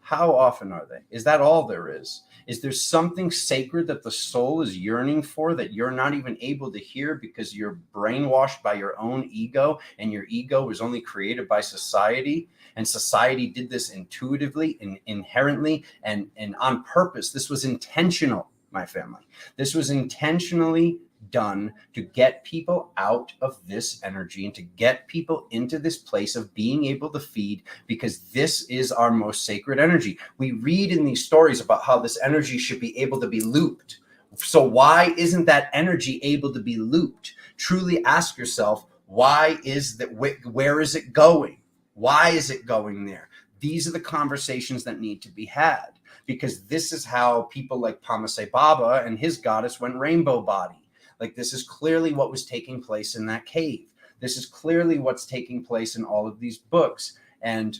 How often are they? Is that all there is? Is there something sacred that the soul is yearning for that you're not even able to hear because you're brainwashed by your own ego, and your ego was only created by society, and society did this intuitively and inherently and on purpose? This was intentional, my family. This was intentionally done to get people out of this energy and to get people into this place of being able to feed, because this is our most sacred energy. We read in these stories about how this energy should be able to be looped. So why isn't that energy able to be looped? Truly ask yourself, why is that? Where is it going? Why is it going there? These are the conversations that need to be had, because this is how people like Pamasay Baba and his goddess went rainbow body. Like, this is clearly what was taking place in that cave. This is clearly what's taking place in all of these books. And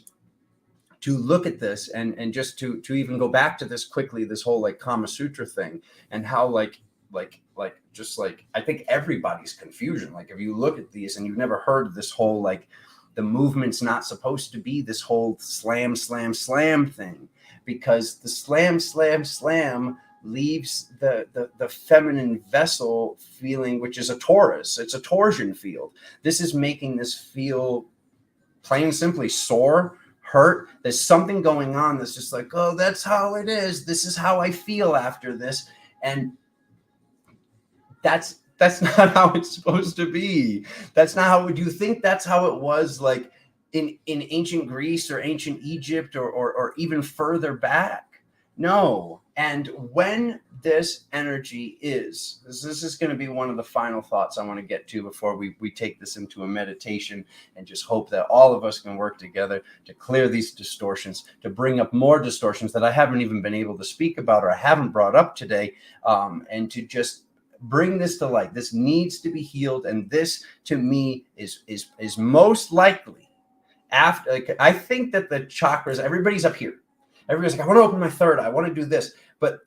to look at this and just to even go back to this quickly, this whole like Kama Sutra thing, and how just I think everybody's confusion. Like, if you look at these and you've never heard of this whole, like, the movement's not supposed to be this whole slam, slam, slam thing, because the slam, slam, slam leaves the feminine vessel feeling, which is a torus. It's a torsion field. This is making this feel plain and simply sore, hurt. There's something going on that's just like, oh, that's how it is. This is how I feel after this. And that's not how it's supposed to be. That's not how, do you think that's how it was like in ancient Greece or ancient Egypt or even further back? No. And when this energy is, this is going to be one of the final thoughts I want to get to before we take this into a meditation, and just hope that all of us can work together to clear these distortions, to bring up more distortions that I haven't even been able to speak about or I haven't brought up today, and to just bring this to light. This needs to be healed, and this to me is most likely after, like, I think that the chakras, everybody's up here. Everybody's like, I want to open my third eye, I want to do this. But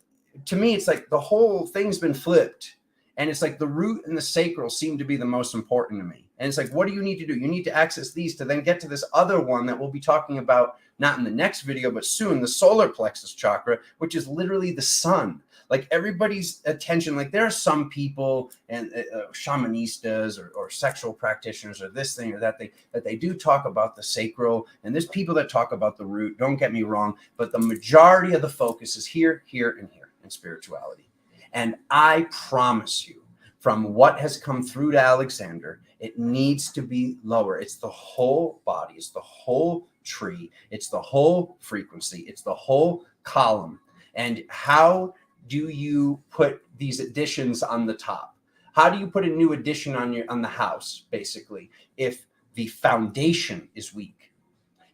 to me, it's like the whole thing's been flipped. And it's like the root and the sacral seem to be the most important to me. And it's like, what do you need to do? You need to access these to then get to this other one that we'll be talking about, not in the next video, but soon, the solar plexus chakra, which is literally the sun. Like, everybody's attention, like, there are some people and shamanistas or sexual practitioners or this thing or that thing, that they do talk about the sacral, and there's people that talk about the root, don't get me wrong, but the majority of the focus is here, here, and here in spirituality. And I promise you, from what has come through to Alexander, it needs to be lower. It's the whole body, it's the whole tree, it's the whole frequency, it's the whole column. And how do you put these additions on the top? How do you put a new addition on the house, basically, if the foundation is weak?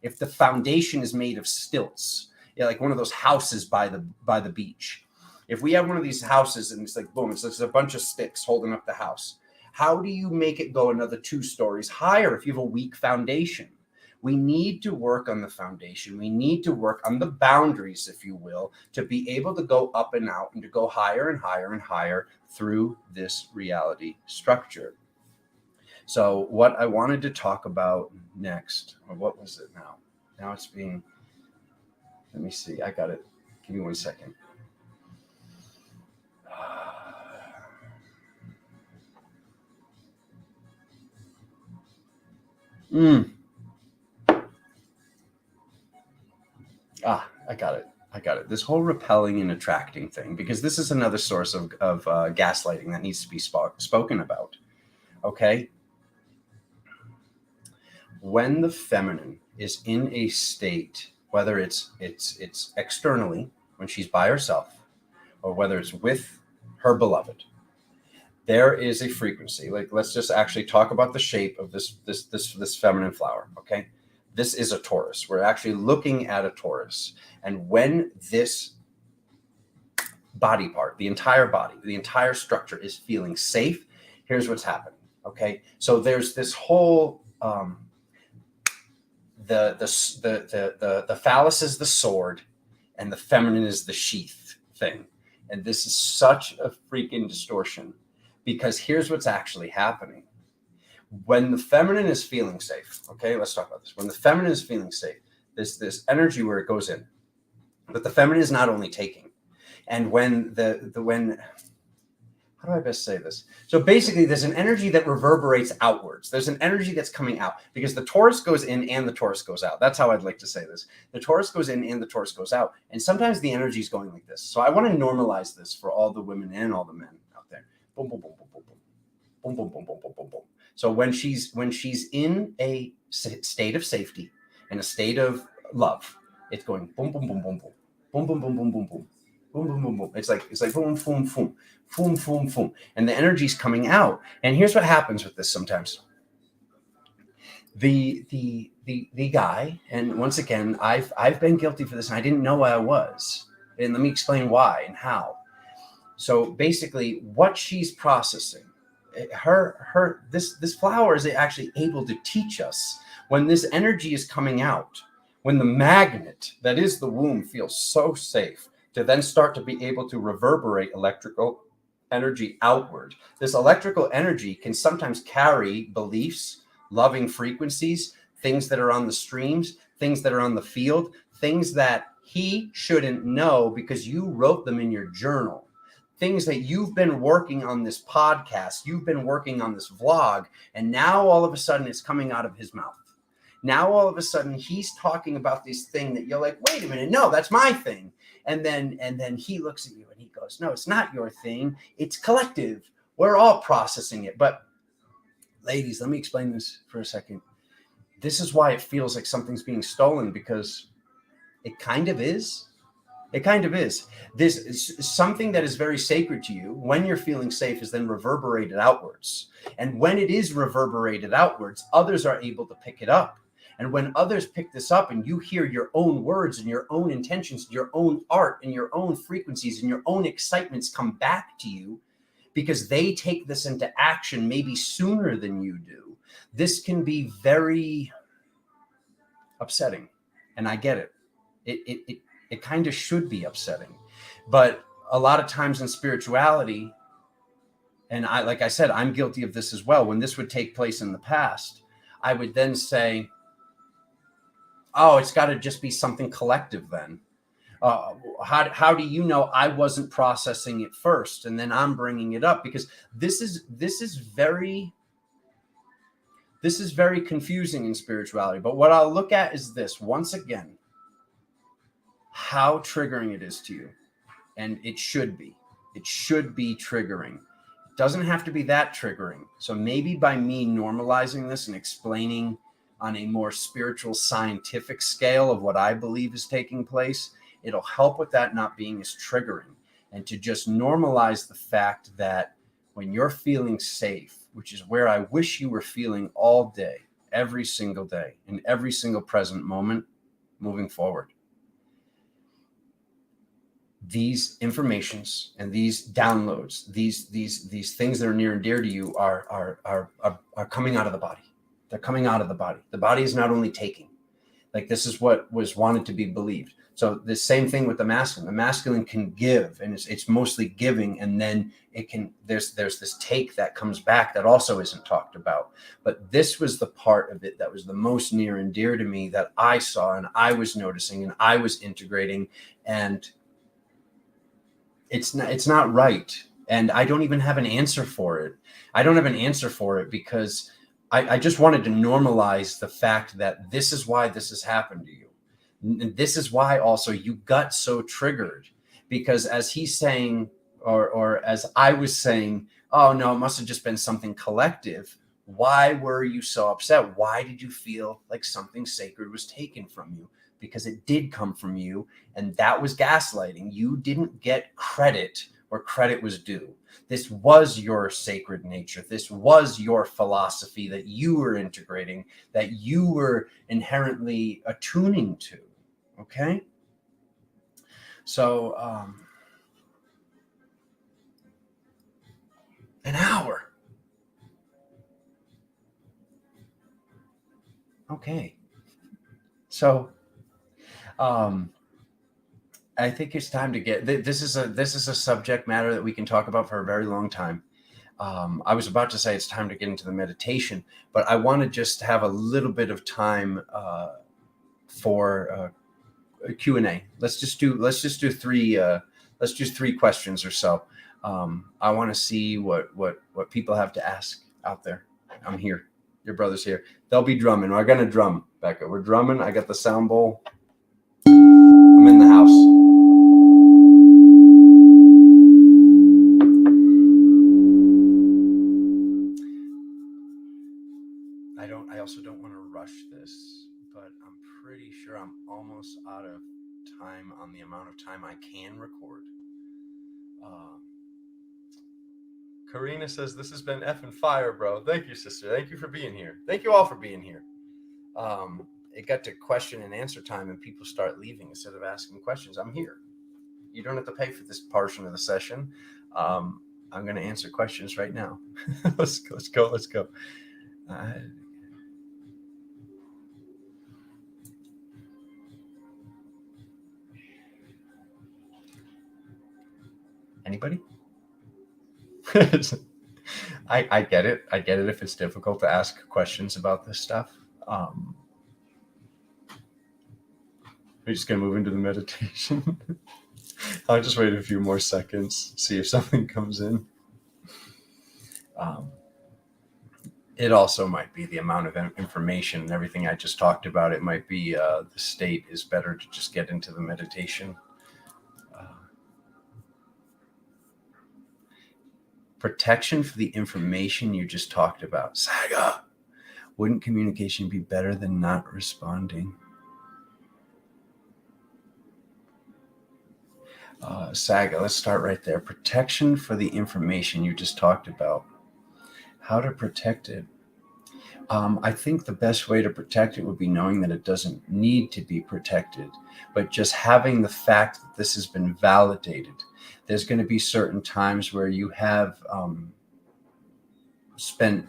If the foundation is made of stilts, like one of those houses by the beach. If we have one of these houses and it's like, boom, it's just a bunch of sticks holding up the house. How do you make it go another 2 stories higher if you have a weak foundation? We need to work on the foundation. We need to work on the boundaries, if you will, to be able to go up and out and to go higher and higher and higher through this reality structure. So what I wanted to talk about next, or what was it now? Now it's being, let me see. I got it. Give me 1 second. I got it. This whole repelling and attracting thing, because this is another source of gaslighting that needs to be spoken about. Okay. When the feminine is in a state, whether it's externally when she's by herself, or whether it's with her beloved, there is a frequency. Like, let's just actually talk about the shape of this feminine flower. Okay. This is a torus. We're actually looking at a torus. And when this body part, the entire body, the entire structure is feeling safe, here's what's happening. Okay. So there's this whole, the phallus is the sword and the feminine is the sheath thing. And this is such a freaking distortion, because here's what's actually happening. When the feminine is feeling safe, okay, let's talk about this. When the feminine is feeling safe, there's this energy where it goes in, but the feminine is not only taking. And when when, how do I best say this? So basically, there's an energy that reverberates outwards. There's an energy that's coming out, because the torus goes in and the torus goes out. That's how I'd like to say this. The torus goes in and the torus goes out. And sometimes the energy is going like this. So I want to normalize this for all the women and all the men out there. Boom, boom, boom, boom, boom, boom. boom, boom, boom, boom, boom, boom, boom. So when she's in a state of safety and a state of love, it's going boom, boom, boom, boom, boom, boom, boom, boom, boom, boom, boom, boom, boom, boom, boom. It's like boom, boom, boom, boom, boom, boom, and the energy's coming out. And here's what happens with this sometimes. The guy, and once again, I've been guilty for this, and I didn't know I was. And let me explain why and how. So basically, what she's processing, this flower is actually able to teach us when this energy is coming out, when the magnet that is the womb feels so safe to then start to be able to reverberate electrical energy outward. This electrical energy can sometimes carry beliefs, loving frequencies, things that are on the streams, things that are on the field, things that he shouldn't know because you wrote them in your journal. Things that you've been working on this podcast, you've been working on this vlog, and now all of a sudden it's coming out of his mouth. Now all of a sudden he's talking about this thing that you're like, wait a minute, no, that's my thing. And then he looks at you and he goes, no, it's not your thing. It's collective. We're all processing it. But ladies, let me explain this for a second. This is why it feels like something's being stolen, because it kind of is. It kind of is. This is something that is very sacred to you. When you're feeling safe is then reverberated outwards. And when it is reverberated outwards, others are able to pick it up. And when others pick this up and you hear your own words and your own intentions, your own art and your own frequencies and your own excitements come back to you because they take this into action maybe sooner than you do, this can be very upsetting. And I get it. It kind of should be upsetting. But a lot of times in spirituality, and like I said, I'm guilty of this as well. When this would take place in the past, I would then say, oh, it's got to just be something collective then. How do you know I wasn't processing it first and then I'm bringing it up? Because this is very confusing in spirituality. But what I'll look at is this, once again, how triggering it is to you. And it should be triggering. It doesn't have to be that triggering. So maybe by me normalizing this and explaining on a more spiritual, scientific scale of what I believe is taking place, it'll help with that not being as triggering, and to just normalize the fact that when you're feeling safe, which is where I wish you were feeling all day, every single day, in every single present moment, moving forward, these informations and these downloads, these things that are near and dear to you are coming out of the body. They're coming out of the body. The body is not only taking, like this is what was wanted to be believed. So the same thing with the masculine. The masculine can give, and it's mostly giving, and then it can there's this take that comes back that also isn't talked about. But this was the part of it that was the most near and dear to me that I saw and I was noticing and I was integrating, and it's not right. And I don't even have an answer for it. I don't have an answer for it because I just wanted to normalize the fact that this is why this has happened to you. And this is why also you got so triggered, because as he's saying, or as I was saying, oh no, it must have just been something collective. Why were you so upset? Why did you feel like something sacred was taken from you? Because it did come from you, and that was gaslighting. You didn't get credit where credit was due. This was your sacred nature. This was your philosophy that you were integrating, that you were inherently attuning to. Okay? So, an hour. Okay. So, I think it's time to get, this is a subject matter that we can talk about for a very long time. I was about to say it's time to get into the meditation, but I want to just have a little bit of time for a Q&A. Let's just do three questions or so. I want to see what people have to ask out there. I'm here. Your brother's here. They'll be drumming. We're going to drum, Becca. We're drumming. I got the sound bowl. I'm in the house. sure I'm almost out of time on the amount of time I can record. Karina says, this has been effing fire, bro. Thank you, sister. Thank you for being here. Thank you all for being here. It got to question and answer time and people start leaving instead of asking questions. I'm here. You don't have to pay for this portion of the session. I'm going to answer questions right now. Let's go. Anybody? I get it. I get it if it's difficult to ask questions about this stuff. We're just going to move into the meditation. I'll just wait a few more seconds, see if something comes in. It also might be the amount of information and everything I just talked about. It might be the state is better to just get into the meditation. Protection for the information you just talked about. Saga, wouldn't communication be better than not responding? Saga, let's start right there. Protection for the information you just talked about. How to protect it? I think the best way to protect it would be knowing that it doesn't need to be protected, but just having the fact that this has been validated. There's going to be certain times where you have spent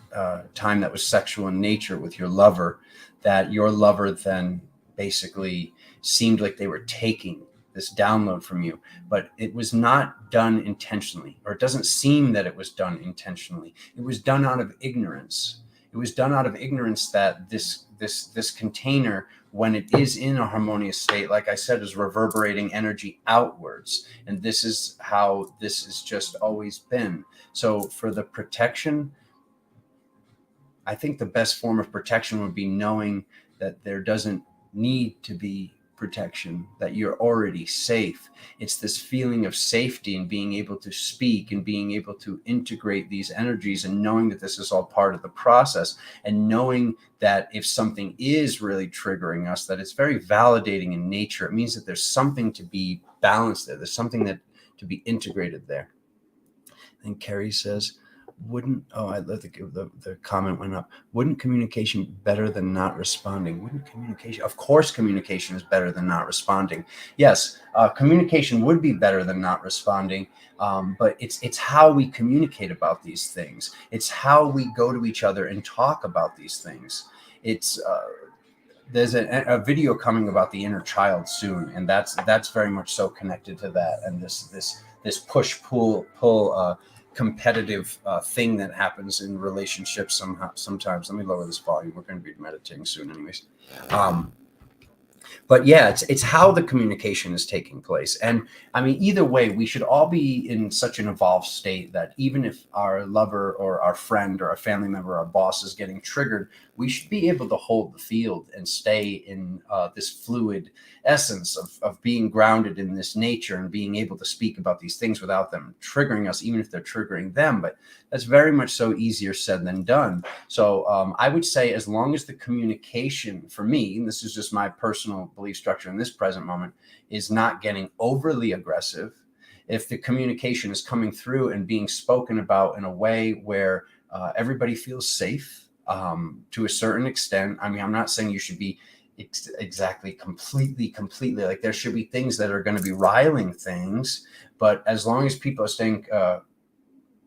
time that was sexual in nature with your lover, that your lover then basically seemed like they were taking this download from you, but it was not done intentionally, or it doesn't seem that it was done intentionally. It was done out of ignorance. It was done out of ignorance that this container, when it is in a harmonious state, like I said, is reverberating energy outwards. And this is how this has just always been. So for the protection, I think the best form of protection would be knowing that there doesn't need to be protection, that you're already safe. It's this feeling of safety and being able to speak and being able to integrate these energies and knowing that this is all part of the process, and knowing that if something is really triggering us, that it's very validating in nature. It means that there's something to be balanced there. There's something that to be integrated there. And Carrie says, I let the comment went up. Wouldn't communication be better than not responding? Wouldn't communication? Of course, communication is better than not responding. Yes, communication would be better than not responding. But it's how we communicate about these things. It's how we go to each other and talk about these things. It's there's a video coming about the inner child soon, and that's very much so connected to that. And this push pull competitive thing that happens in relationships sometimes. Let me lower this volume. We're going to be meditating soon anyways. But yeah, it's how the communication is taking place. And I mean, either way, we should all be in such an evolved state that even if our lover or our friend or our family member, our boss is getting triggered, we should be able to hold the field and stay in this fluid essence of being grounded in this nature and being able to speak about these things without them triggering us, even if they're triggering them. But that's very much so easier said than done. So I would say, as long as the communication, for me, and this is just my personal belief structure in this present moment, is not getting overly aggressive, if the communication is coming through and being spoken about in a way where everybody feels safe to a certain extent. I mean, I'm not saying you should be exactly completely like, there should be things that are going to be riling things, but as long as people are staying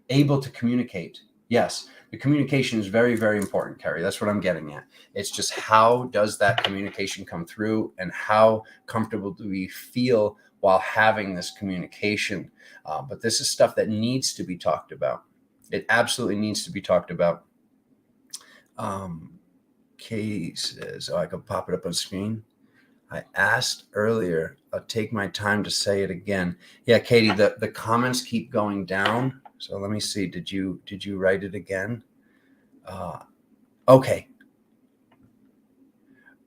able to communicate, yes, the communication is very, very important, Carrie. That's what I'm getting at. It's just, how does that communication come through, and how comfortable do we feel while having this communication? But this is stuff that needs to be talked about. It absolutely needs to be talked about. Katie says, I can pop it up on screen. I asked earlier, I'll take my time to say it again. Yeah, Katie, the comments keep going down. So let me see. Did you write it again? Okay.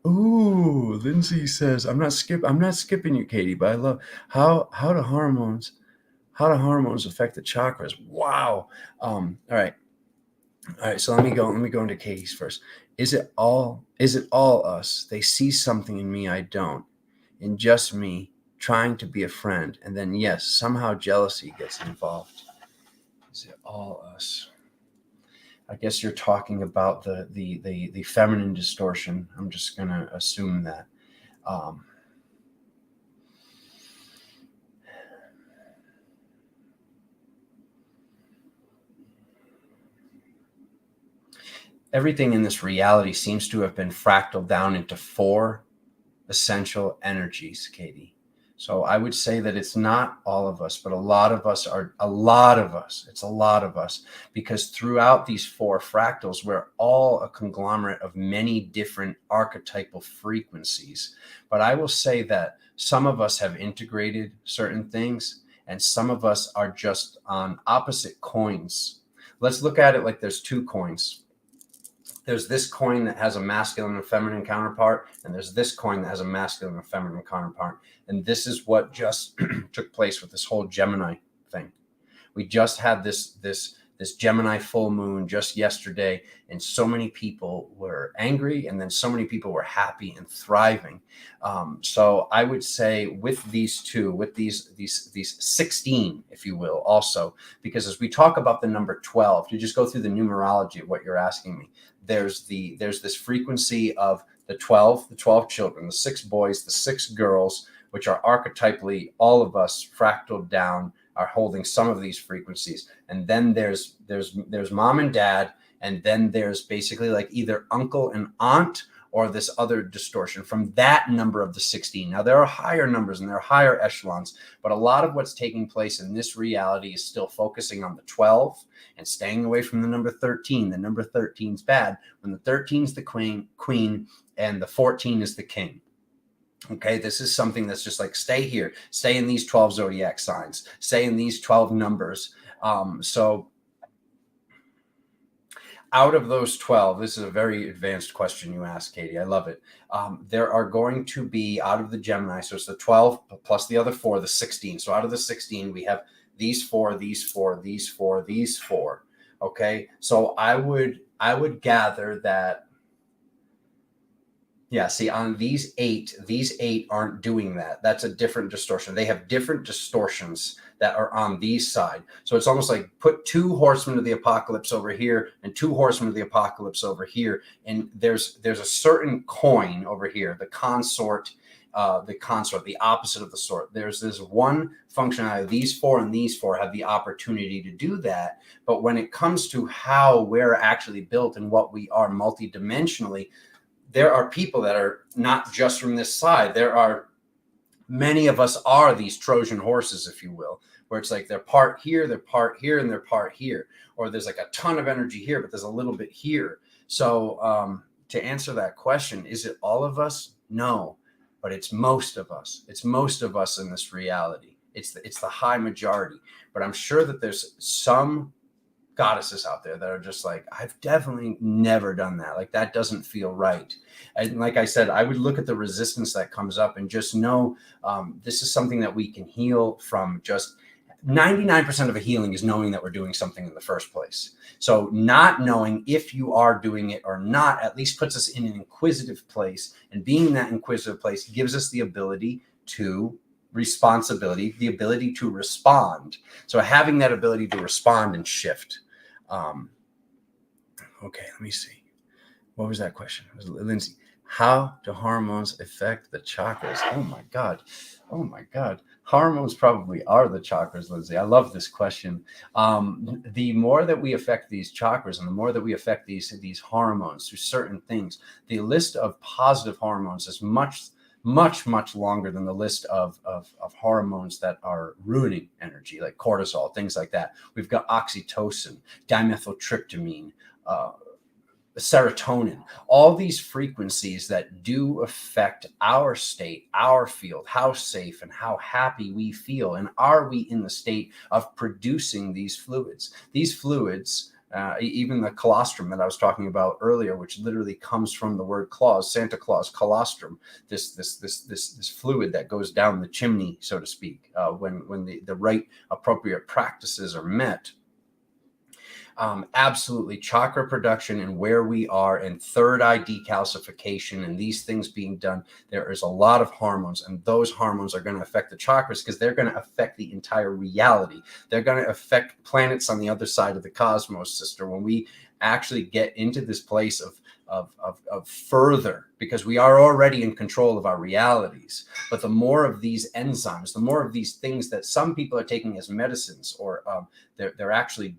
Ooh, Lindsay says, I'm not skipping you, Katie, but I love how do hormones affect the chakras? Wow. All right. All right, so let me go into Katie's first. Is it all us? They see something in me I don't. In just me trying to be a friend, and then yes, somehow jealousy gets involved. Is it all us? I guess you're talking about the feminine distortion. I'm just gonna assume that. Um, Everything in this reality seems to have been fractaled down into 4 essential energies, Katie. So I would say that it's not all of us, but a lot of us, it's a lot of us, because throughout these 4 fractals, we're all a conglomerate of many different archetypal frequencies. But I will say that some of us have integrated certain things, and some of us are just on opposite coins. Let's look at it like there's 2 coins. There's this coin that has a masculine and feminine counterpart, and there's this coin that has a masculine and feminine counterpart. And this is what just took place with this whole Gemini thing. We just had this Gemini full moon just yesterday, and so many people were angry, and then so many people were happy and thriving. So I would say with these 2, with these 16, if you will, also, because as we talk about the number 12, to just go through the numerology of what you're asking me, there's this frequency of the 12 children, the 6 boys, the 6 girls, which are archetypally all of us fractaled down, are holding some of these frequencies. And then there's mom and dad, and then there's basically like either uncle and aunt or this other distortion from that number of the 16. Now, there are higher numbers and there are higher echelons, but a lot of what's taking place in this reality is still focusing on the 12 and staying away from the number 13. The number 13 is bad. When the 13 is the queen and the 14 is the king. Okay, this is something that's just like, stay here, stay in these 12 zodiac signs, stay in these 12 numbers. So out of those 12, this is a very advanced question you asked, Katie. I love it. There are going to be, out of the Gemini, so it's the 12 plus the other 4, the 16. So out of the 16, we have these 4, these 4, these 4, these 4. Okay, so I would gather that, yeah, see, on these 8 aren't doing that. That's a different distortion. They have different distortions that are on these side. So it's almost like put 2 horsemen of the apocalypse over here and 2 horsemen of the apocalypse over here. And there's a certain coin over here, the consort, the opposite of the sort. There's this one functionality. These 4 and these 4 have the opportunity to do that. But when it comes to how we're actually built and what we are multidimensionally, there are people that are not just from this side. There are many of us are these Trojan horses, if you will, where it's like they're part here, and they're part here, or there's like a ton of energy here, but there's a little bit here. So to answer that question, is it all of us? No, but it's most of us. It's most of us in this reality. It's the high majority. But I'm sure that there's some goddesses out there that are just like, I've definitely never done that. Like, that doesn't feel right. And like I said, I would look at the resistance that comes up and just know this is something that we can heal from. Just 99% of a healing is knowing that we're doing something in the first place. So not knowing if you are doing it or not at least puts us in an inquisitive place. And being in that inquisitive place gives us the ability to the ability to respond. So having that ability to respond and shift. Okay, let me see. What was that question? It was Lindsay. How do hormones affect the chakras? Oh my God. Hormones probably are the chakras, Lindsay. I love this question. The more that we affect these chakras and the more that we affect these hormones through certain things, the list of positive hormones is much longer than the list of hormones that are ruining energy, like cortisol, things like that. We've got oxytocin, dimethyltryptamine, serotonin, all these frequencies that do affect our state, our field, how safe and how happy we feel. And are we in the state of producing these fluids? These fluids, even the colostrum that I was talking about earlier, which literally comes from the word claus, Santa Claus, colostrum, this fluid that goes down the chimney, so to speak, when the right appropriate practices are met. Absolutely. Chakra production and where we are and third eye decalcification and these things being done. There is a lot of hormones, and those hormones are going to affect the chakras because they're going to affect the entire reality. They're going to affect planets on the other side of the cosmos, sister. When we actually get into this place of further, because we are already in control of our realities, but the more of these enzymes, the more of these things that some people are taking as medicines, or they're actually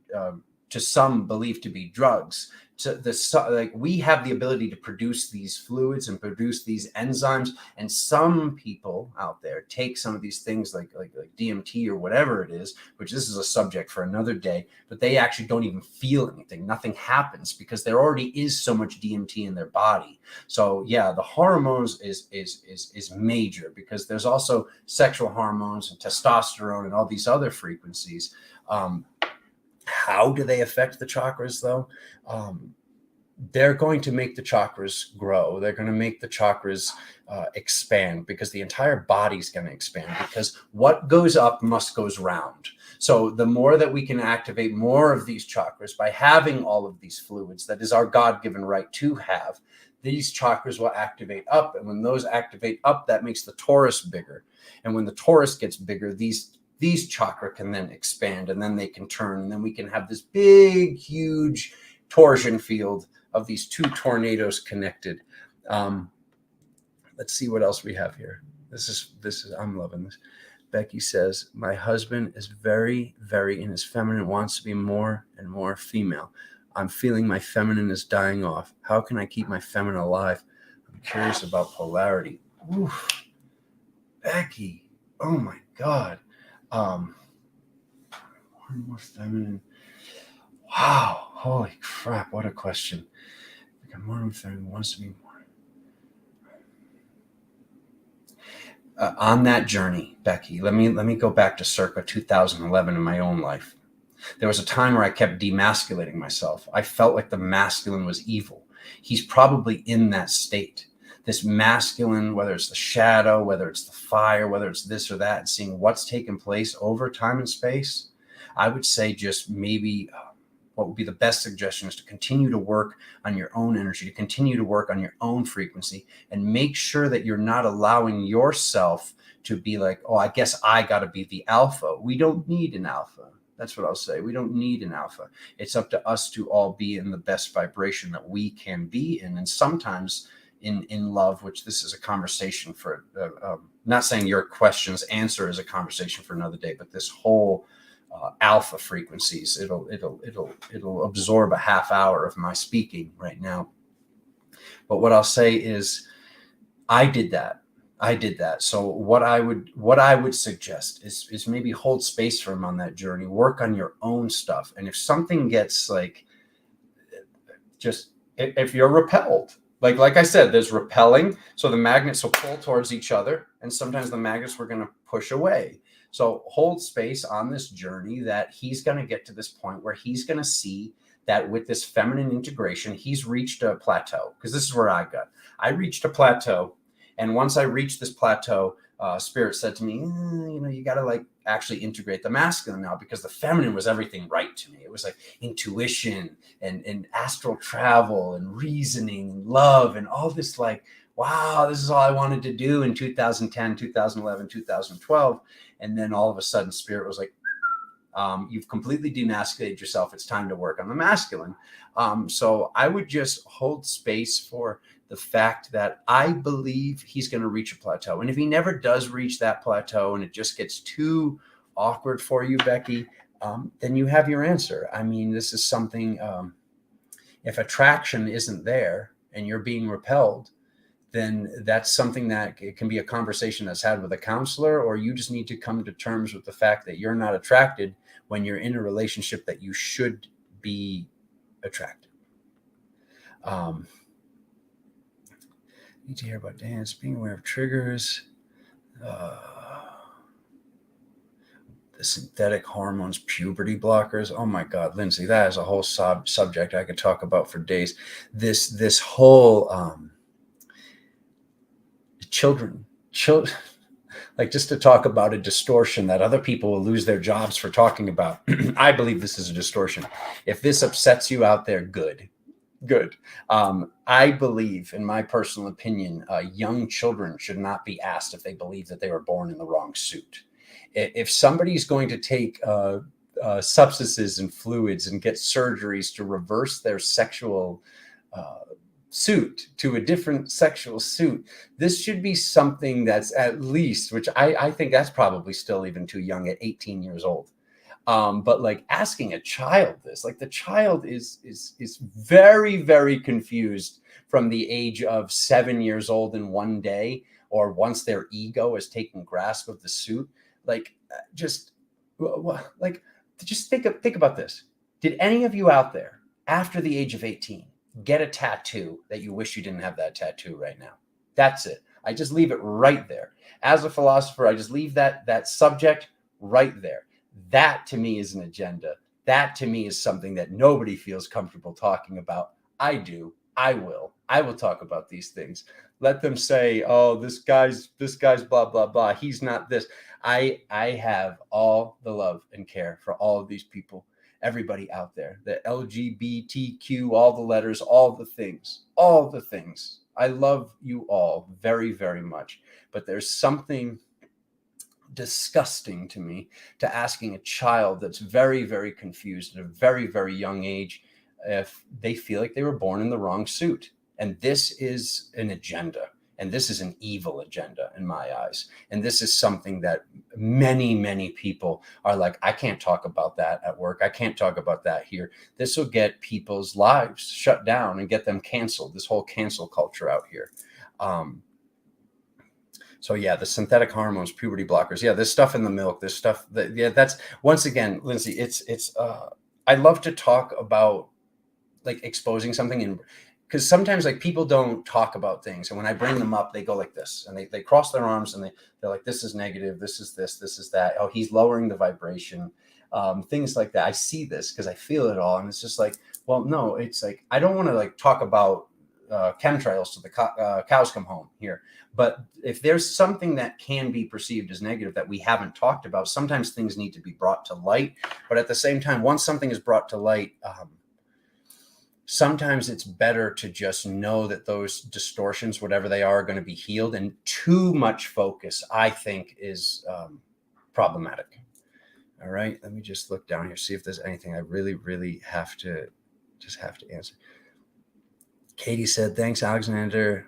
to some believed to be drugs. So like we have the ability to produce these fluids and produce these enzymes, and some people out there take some of these things like DMT or whatever it is, which this is a subject for another day, but they actually don't even feel anything. Nothing happens because there already is so much DMT in their body. So yeah, the hormones is major, because there's also sexual hormones and testosterone and all these other frequencies. How do they affect the chakras, though? They're going to make the chakras grow. They're going to make the chakras expand, because the entire body's going to expand, because what goes up must goes round. So the more that we can activate more of these chakras by having all of these fluids, that is our God-given right to have, these chakras will activate up. And when those activate up, that makes the torus bigger. And when the torus gets bigger, these chakra can then expand, and then they can turn, and then we can have this big, huge torsion field of these two tornadoes connected. Let's see what else we have here. This is I'm loving this. Becky says, my husband is very, very in his feminine, wants to be more and more female. I'm feeling my feminine is dying off. How can I keep my feminine alive? I'm curious about polarity. Oof. Becky, oh my God. More and more feminine. Wow. Holy crap. What a question. More and more feminine, wants to be more. On that journey, Becky, let me go back to circa 2011 in my own life. There was a time where I kept demasculating myself. I felt like the masculine was evil. He's probably in that state. This masculine, whether it's the shadow, whether it's the fire, whether it's this or that, and seeing what's taken place over time and space, I would say just maybe what would be the best suggestion is to continue to work on your own energy, to continue to work on your own frequency, and make sure that you're not allowing yourself to be like, oh, I guess I got to be the alpha. We don't need an alpha. That's what I'll say. We don't need an alpha. It's up to us to all be in the best vibration that we can be in. And sometimes in love, which this is a conversation for, not saying your question's answer is a conversation for another day, but this whole alpha frequencies, it'll absorb a half hour of my speaking right now. But what I'll say is I did that. So what I would suggest is maybe hold space for him on that journey, work on your own stuff. And if something gets like, just if you're repelled, like I said, there's repelling. So the magnets will pull towards each other, and sometimes the magnets we're going to push away. So hold space on this journey that he's going to get to this point where he's going to see that with this feminine integration, he's reached a plateau. Because this is where I reached a plateau. And once I reached this plateau, Spirit said to me, you got to like actually integrate the masculine now, because the feminine was everything right to me. It was like intuition and astral travel and reasoning and love and all this, like, wow, this is all I wanted to do in 2010, 2011, 2012. And then all of a sudden Spirit was like, you've completely demasculated yourself. It's time to work on the masculine. So I would just hold space for the fact that I believe he's going to reach a plateau. And if he never does reach that plateau and it just gets too awkward for you, Becky, then you have your answer. I mean, this is something, if attraction isn't there and you're being repelled, then that's something that it can be a conversation that's had with a counselor, or you just need to come to terms with the fact that you're not attracted when you're in a relationship that you should be attracted. Need to hear about dance, being aware of triggers, the synthetic hormones, puberty blockers. Oh my God, Lindsay, that is a whole subject I could talk about for days. This whole children. like just to talk about a distortion that other people will lose their jobs for talking about. I believe this is a distortion. If this upsets you out there, good. I believe, in my personal opinion, young children should not be asked if they believe that they were born in the wrong suit. If somebody's going to take substances and fluids and get surgeries to reverse their sexual suit to a different sexual suit, this should be something that's at least, which I think that's probably still even too young at 18 years old. But like asking a child this, like the child is very, very confused from the age of 7 years old in one day, or once their ego has taken grasp of the suit. Like just think about this. Did any of you out there after the age of 18 get a tattoo that you wish you didn't have that tattoo right now? That's it. I just leave it right there. As a philosopher, I just leave that subject right there. That to me is an agenda. That to me is something that nobody feels comfortable talking about. I do. I will talk about these things. Let them say, oh, this guy's blah, blah, blah. He's not this. I have all the love and care for all of these people, everybody out there, the LGBTQ, all the letters, all the things. I love you all very, very much. But there's something disgusting to me to asking a child that's very, very confused at a very, very young age if they feel like they were born in the wrong suit. And this is an agenda, and this is an evil agenda in my eyes. And this is something that many, many people are like, I can't talk about that at work. I can't talk about that here. This will get people's lives shut down and get them canceled. This whole cancel culture out here. So yeah, the synthetic hormones, puberty blockers. Yeah, this stuff in the milk, this stuff that's, once again, Lindsay, it's I love to talk about like exposing something, and because sometimes like people don't talk about things, and when I bring them up, they go like this, and they cross their arms, and they're like, this is negative, this is this is that. Oh, he's lowering the vibration, things like that. I see this because I feel it all, and it's just like, well, no, it's like I don't want to like talk about chemtrails to the cows come home here. But if there's something that can be perceived as negative that we haven't talked about, sometimes things need to be brought to light. But at the same time, once something is brought to light, sometimes it's better to just know that those distortions, whatever they are going to be healed. And too much focus, I think, is problematic. All right, let me just look down here, see if there's anything I really, really have to answer. Katie said, thanks, Alexander.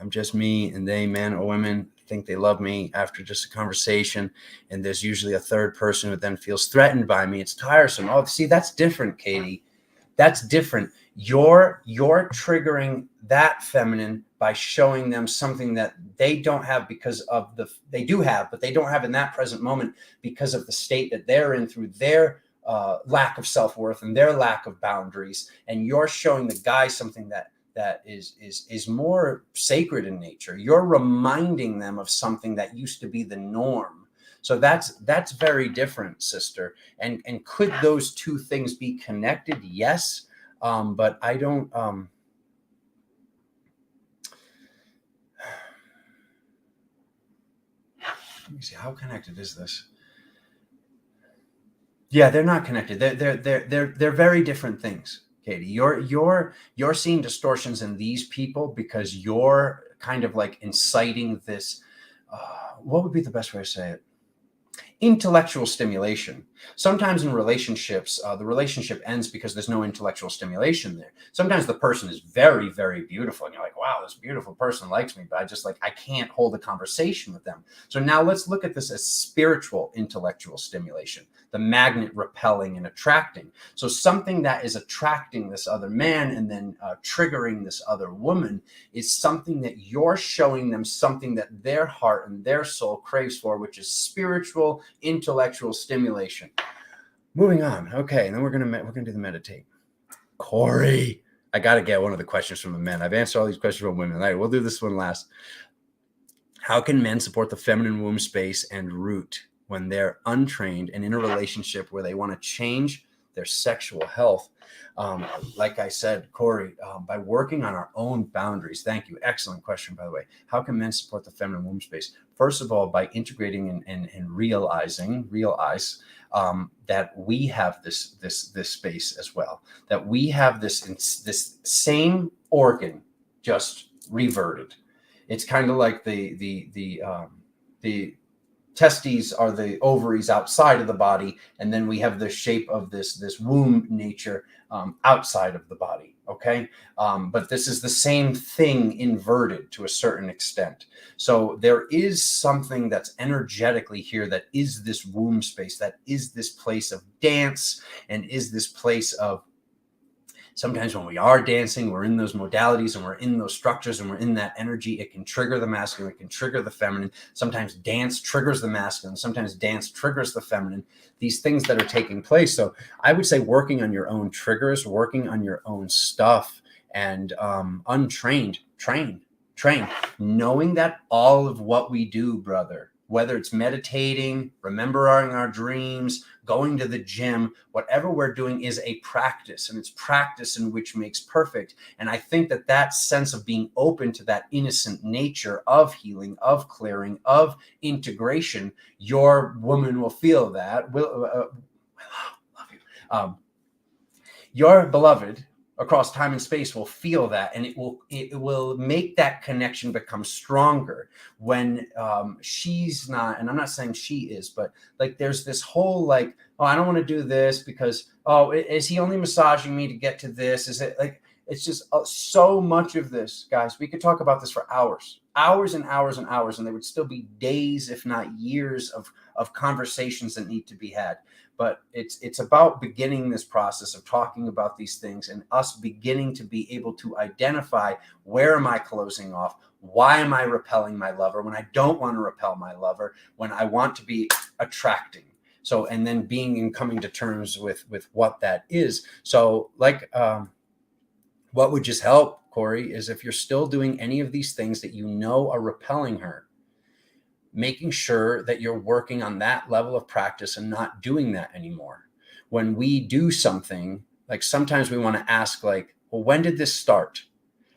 I'm just me, and they, men or women, think they love me after just a conversation. And there's usually a third person who then feels threatened by me. It's tiresome. Oh, see, that's different, Katie. That's different. You're triggering that feminine by showing them something that they don't have because of they do have, but they don't have in that present moment because of the state that they're in through their lack of self-worth and their lack of boundaries. And you're showing the guy something that is more sacred in nature. You're reminding them of something that used to be the norm. So that's very different, sister. And could those two things be connected? Yes. But I don't, let me see, how connected is this? Yeah, they're not connected. They're very different things. Katie, you're seeing distortions in these people because you're kind of like inciting this. What would be the best way to say it? Intellectual stimulation. Sometimes in relationships, the relationship ends because there's no intellectual stimulation there. Sometimes the person is very, very beautiful, and you're like, wow, this beautiful person likes me, but I can't hold a conversation with them. So now let's look at this as spiritual intellectual stimulation, the magnet repelling and attracting. So something that is attracting this other man and then triggering this other woman is something that you're showing them something that their heart and their soul craves for, which is spiritual intellectual stimulation. Moving on. Okay, and then we're gonna do the meditate. Corey, I gotta get one of the questions from the men. I've answered all these questions from women. All right, we'll do this one last. How can men support the feminine womb space and root when they're untrained and in a relationship where they want to change their sexual health. Like I said, Corey, by working on our own boundaries. Thank you. Excellent question, by the way. How can men support the feminine womb space? First of all, by integrating and realize that we have this space as well. That we have this same organ, just reverted. It's kind of like the testes are the ovaries outside of the body, and then we have the shape of this womb nature outside of the body. Okay, but this is the same thing inverted to a certain extent. So there is something that's energetically here that is this womb space, that is this place of dance, and is this place of, sometimes when we are dancing, we're in those modalities and we're in those structures and we're in that energy. It can trigger the masculine, it can trigger the feminine. Sometimes dance triggers the masculine, sometimes dance triggers the feminine. These things that are taking place. So I would say working on your own triggers, working on your own stuff, and untrained, train. Knowing that all of what we do, brother, whether it's meditating, remembering our dreams, going to the gym, whatever we're doing is a practice, and it's practice in which makes perfect. And I think that sense of being open to that innocent nature of healing, of clearing, of integration, your woman will feel that. Love you. Your beloved across time and space will feel that, and it will make that connection become stronger when she's not, and I'm not saying she is, but like there's this whole like, oh, I don't want to do this because, oh, is he only massaging me to get to this? Is it like, it's just so much of this, guys. We could talk about this for hours and hours and hours, and there would still be days, if not years of conversations that need to be had. But it's about beginning this process of talking about these things and us beginning to be able to identify, where am I closing off? Why am I repelling my lover when I don't want to repel my lover, when I want to be attracting? So, and then being and coming to terms with what that is. So like, what would just help, Corey, is if you're still doing any of these things that you know are repelling her, making sure that you're working on that level of practice and not doing that anymore. When we do something, like sometimes we want to ask like, well, when did this start?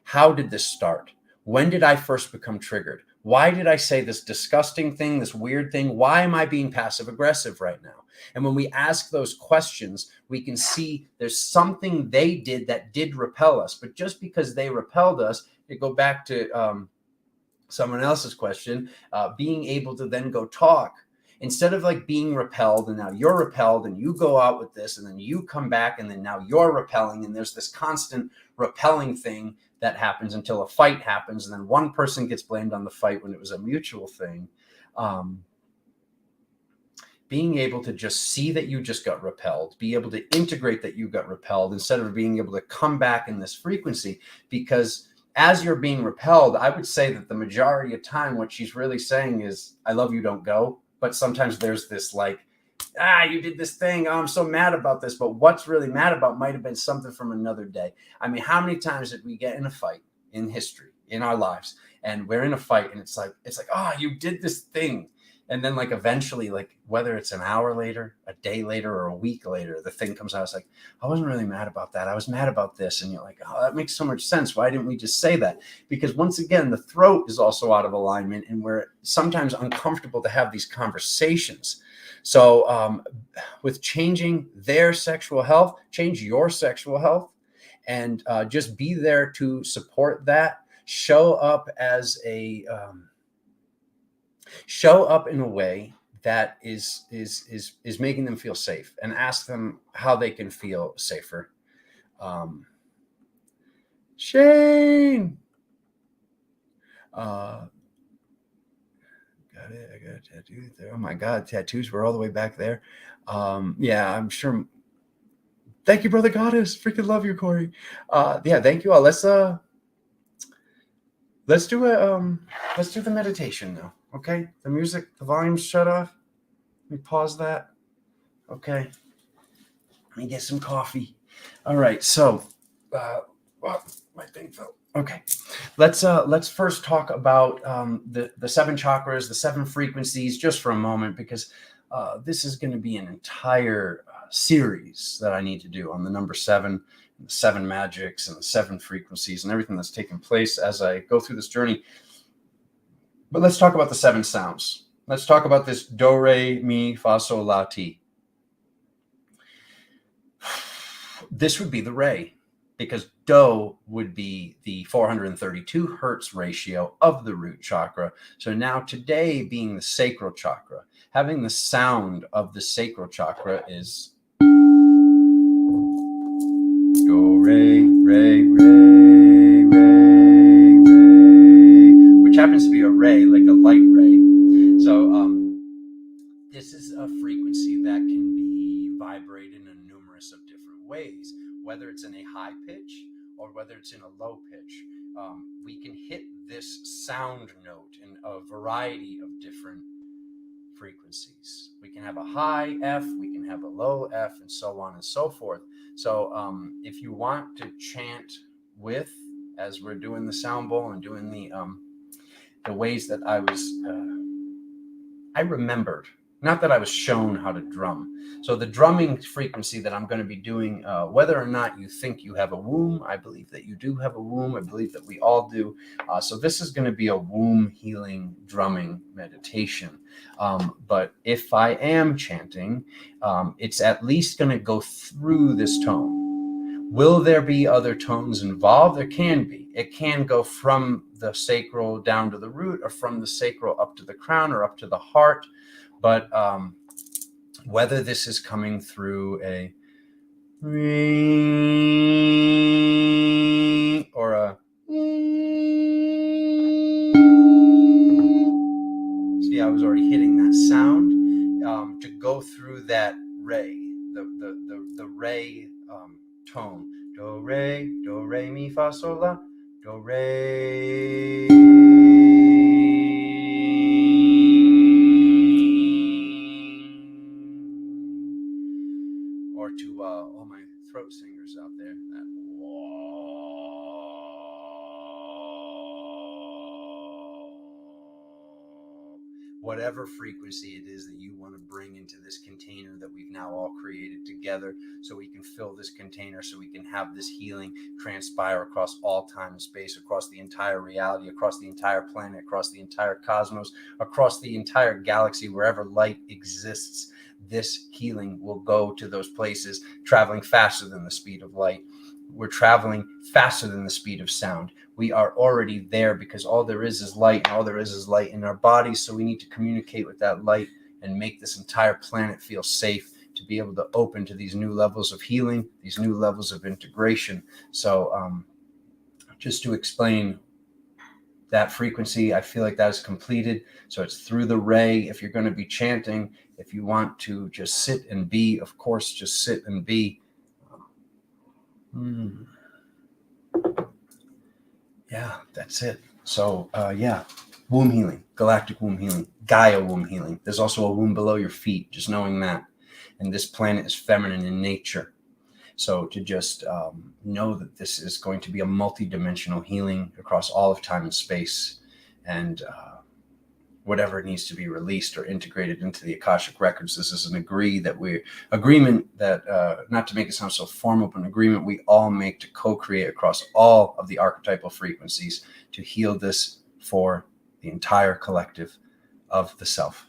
How did this start? When did I first become triggered? Why did I say this disgusting thing, this weird thing? Why am I being passive aggressive right now? And when we ask those questions, we can see there's something they did that did repel us. But just because they repelled us, to go back to someone else's question, being able to then go talk instead of like being repelled, and now you're repelled and you go out with this and then you come back and then now you're repelling, and there's this constant repelling thing that happens until a fight happens, and then one person gets blamed on the fight when it was a mutual thing. Being able to just see that you just got repelled, be able to integrate that you got repelled instead of being able to come back in this frequency. Because as you're being repelled, I would say that the majority of time, what she's really saying is, I love you, don't go. But sometimes there's this like, you did this thing. Oh, I'm so mad about this. But what's really mad about might have been something from another day. I mean, how many times did we get in a fight in history, in our lives, and we're in a fight and it's like, oh, you did this thing. And then like eventually, like whether it's an hour later, a day later, or a week later, the thing comes out. It's like, I wasn't really mad about that. I was mad about this. And you're like, oh, that makes so much sense. Why didn't we just say that? Because once again, the throat is also out of alignment, and we're sometimes uncomfortable to have these conversations. So with changing their sexual health, change your sexual health, and just be there to support that. Show up as a show up in a way that is making them feel safe, and ask them how they can feel safer. Shane, got it. I got a tattoo there. Oh my God, tattoos were all the way back there. Yeah, I'm sure. Thank you, brother goddess. Freaking love you, Corey. Yeah, thank you all. Let's do the meditation now. Okay, the music, the volume's shut off. Let me pause that. Okay, let me get some coffee. All right, so, my thing fell. Okay, let's first talk about the 7 chakras, the 7 frequencies, just for a moment, because this is going to be an entire series that I need to do on the number 7, and the 7 magics, and the 7 frequencies, and everything that's taken place as I go through this journey. But let's talk about the 7 sounds. Let's talk about this do, re, mi, fa, sol, la, ti. This would be the re, because do would be the 432 hertz ratio of the root chakra. So now today, being the sacral chakra, having the sound of the sacral chakra is do, re, re, re, re, re, which happens to be a ray, like a light ray. So this is a frequency that can be vibrated in numerous of different ways, whether it's in a high pitch or whether it's in a low pitch. We can hit this sound note in a variety of different frequencies. We can have a high F, we can have a low F, and so on and so forth. So if you want to chant with, as we're doing the sound bowl and doing the ways that I remembered, not that I was shown how to drum. So the drumming frequency that I'm going to be doing, whether or not you think you have a womb, I believe that you do have a womb. I believe that we all do. So this is going to be a womb healing drumming meditation. But if I am chanting, it's at least going to go through this tone. Will there be other tones involved? There can be. It can go from the sacral down to the root, or from the sacral up to the crown, or up to the heart. But whether this is coming through a or a, see, I was already hitting that sound to go through that ray, the ray tone. Do, re, mi, fa, sol, la. Do, re. Or to all my throat singers out there, that whatever frequency it is that you want to bring into this container that we've now all created together, so we can fill this container, so we can have this healing transpire across all time and space, across the entire reality, across the entire planet, across the entire cosmos, across the entire galaxy, wherever light exists. This healing will go to those places, traveling faster than the speed of light. We're traveling faster than the speed of sound. We are already there, because all there is light, and all there is light in our bodies. So we need to communicate with that light and make this entire planet feel safe to be able to open to these new levels of healing, these new levels of integration. So just to explain that frequency, I feel like that is completed. So it's through the ray. If you're going to be chanting, if you want to just sit and be, of course, just sit and be. Yeah, that's it. So yeah, womb healing, galactic womb healing, Gaia womb healing. There's also a womb below your feet, just knowing that. And this planet is feminine in nature. So to just know that this is going to be a multi-dimensional healing across all of time and space, and whatever needs to be released or integrated into the Akashic records. This is an agreement that, not to make it sound so formal, but an agreement we all make to co-create across all of the archetypal frequencies to heal this for the entire collective of the self.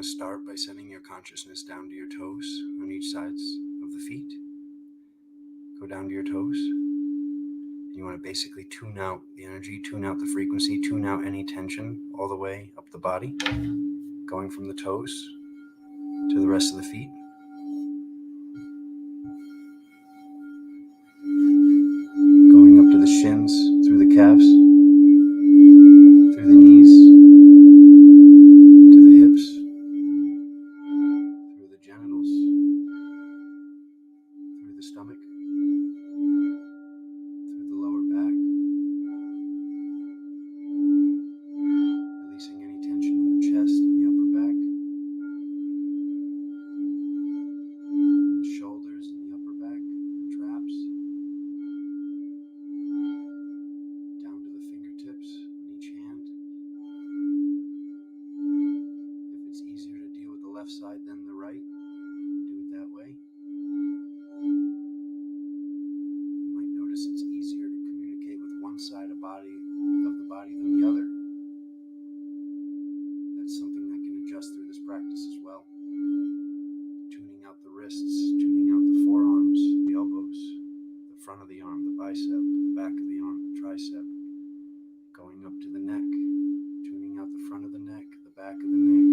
to start by sending your consciousness down to your toes on each sides of the feet. Go down to your toes. You want to basically tune out the energy, tune out the frequency, tune out any tension all the way up the body, going from the toes to the rest of the feet. Going up to the shins, through the calves, through the knees, into the hips, through the genitals, through the stomach, through the lower back, releasing any tension in the chest and the upper back, and the shoulders and the upper back, the traps, down to the fingertips on each hand. If it's easier to deal with the left side than the right, do it that way. You might notice it's easier to communicate with one side of the body than the other. That's something that can adjust through this practice as well. Tuning out the wrists, tuning out the forearms, the elbows, the front of the arm, the bicep, the back of the arm, the tricep, going up to the neck, tuning out the front of the neck, the back of the neck,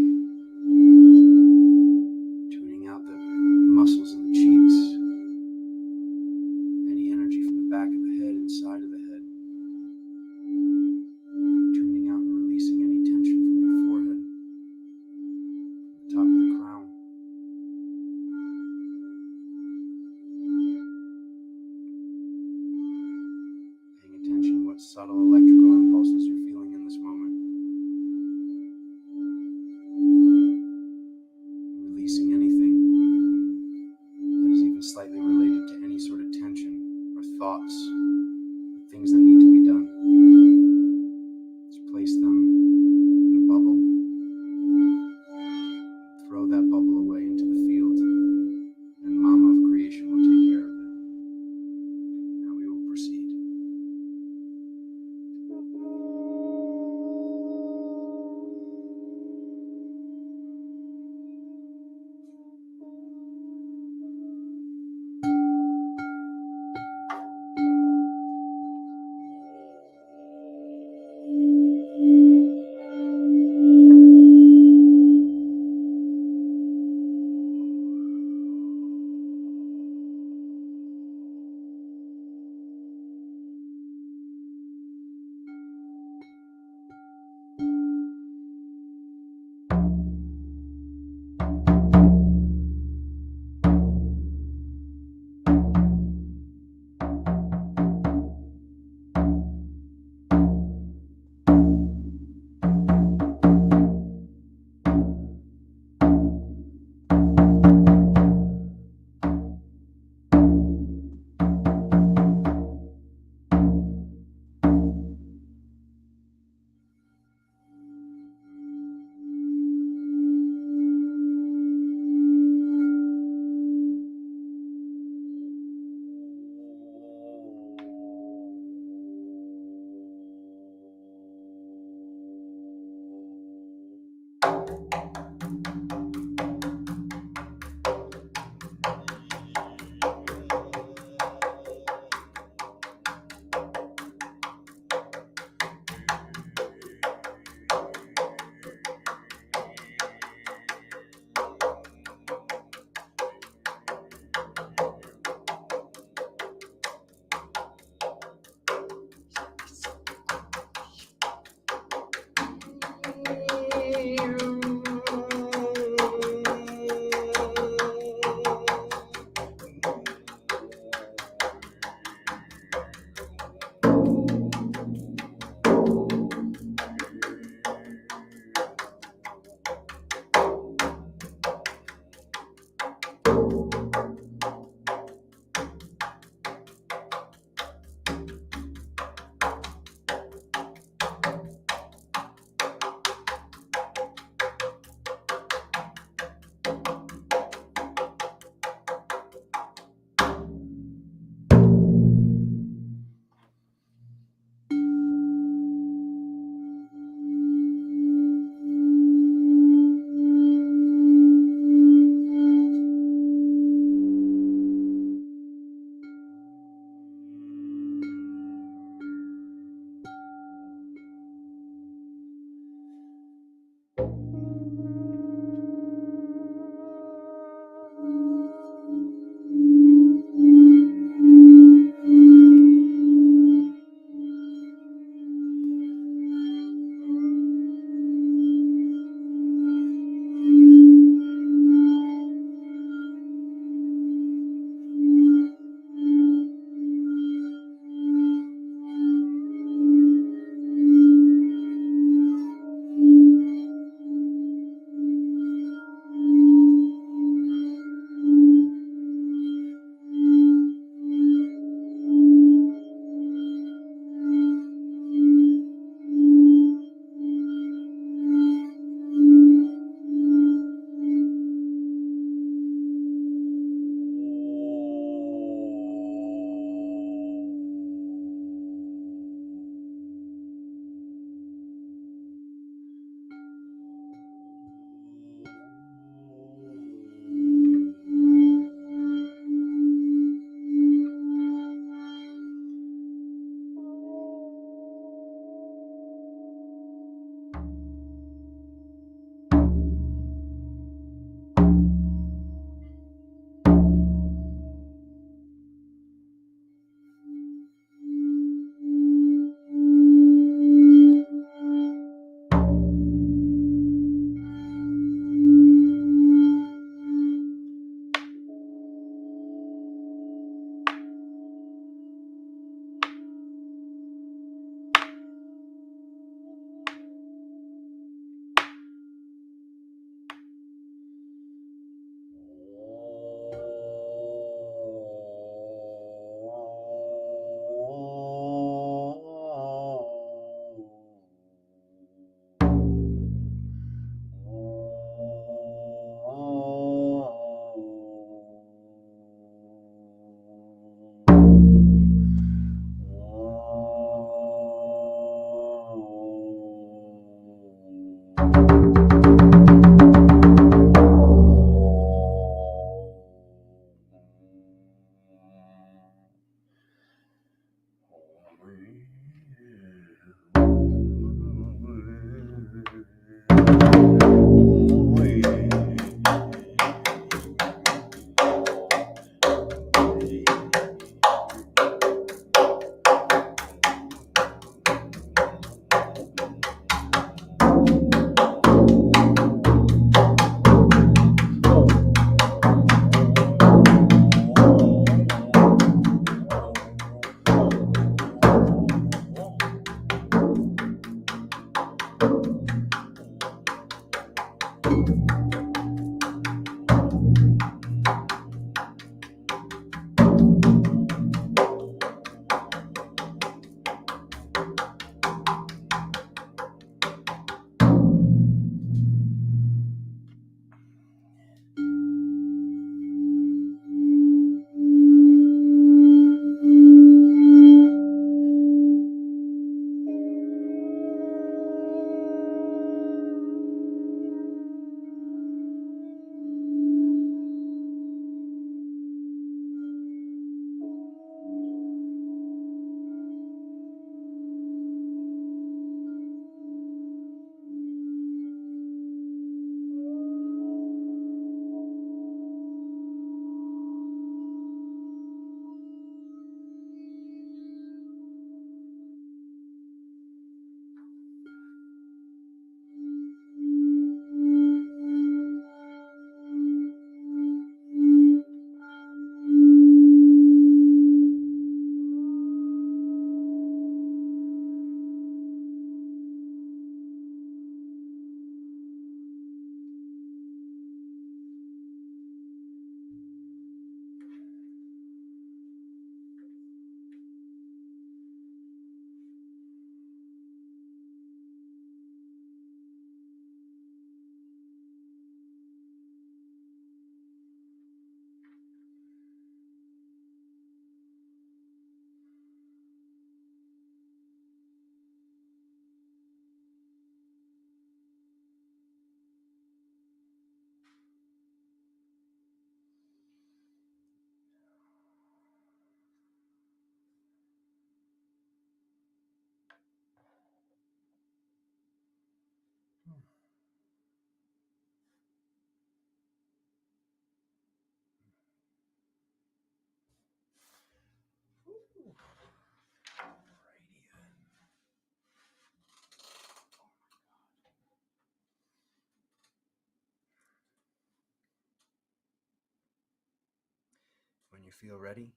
When you feel ready,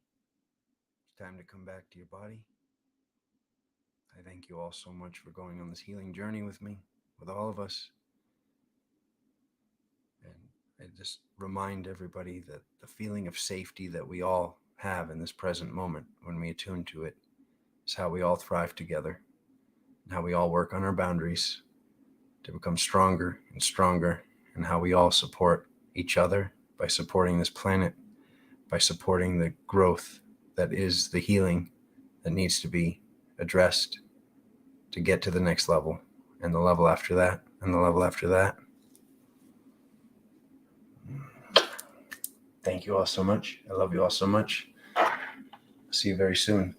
it's time to come back to your body. I thank you all so much for going on this healing journey with me, with all of us. And I just remind everybody that the feeling of safety that we all have in this present moment when we attune to it is how we all thrive together and how we all work on our boundaries to become stronger and stronger, and how we all support each other by supporting this planet, by supporting the growth that is the healing that needs to be addressed to get to the next level, and the level after that, and the level after that. Thank you all so much. I love you all so much. See you very soon.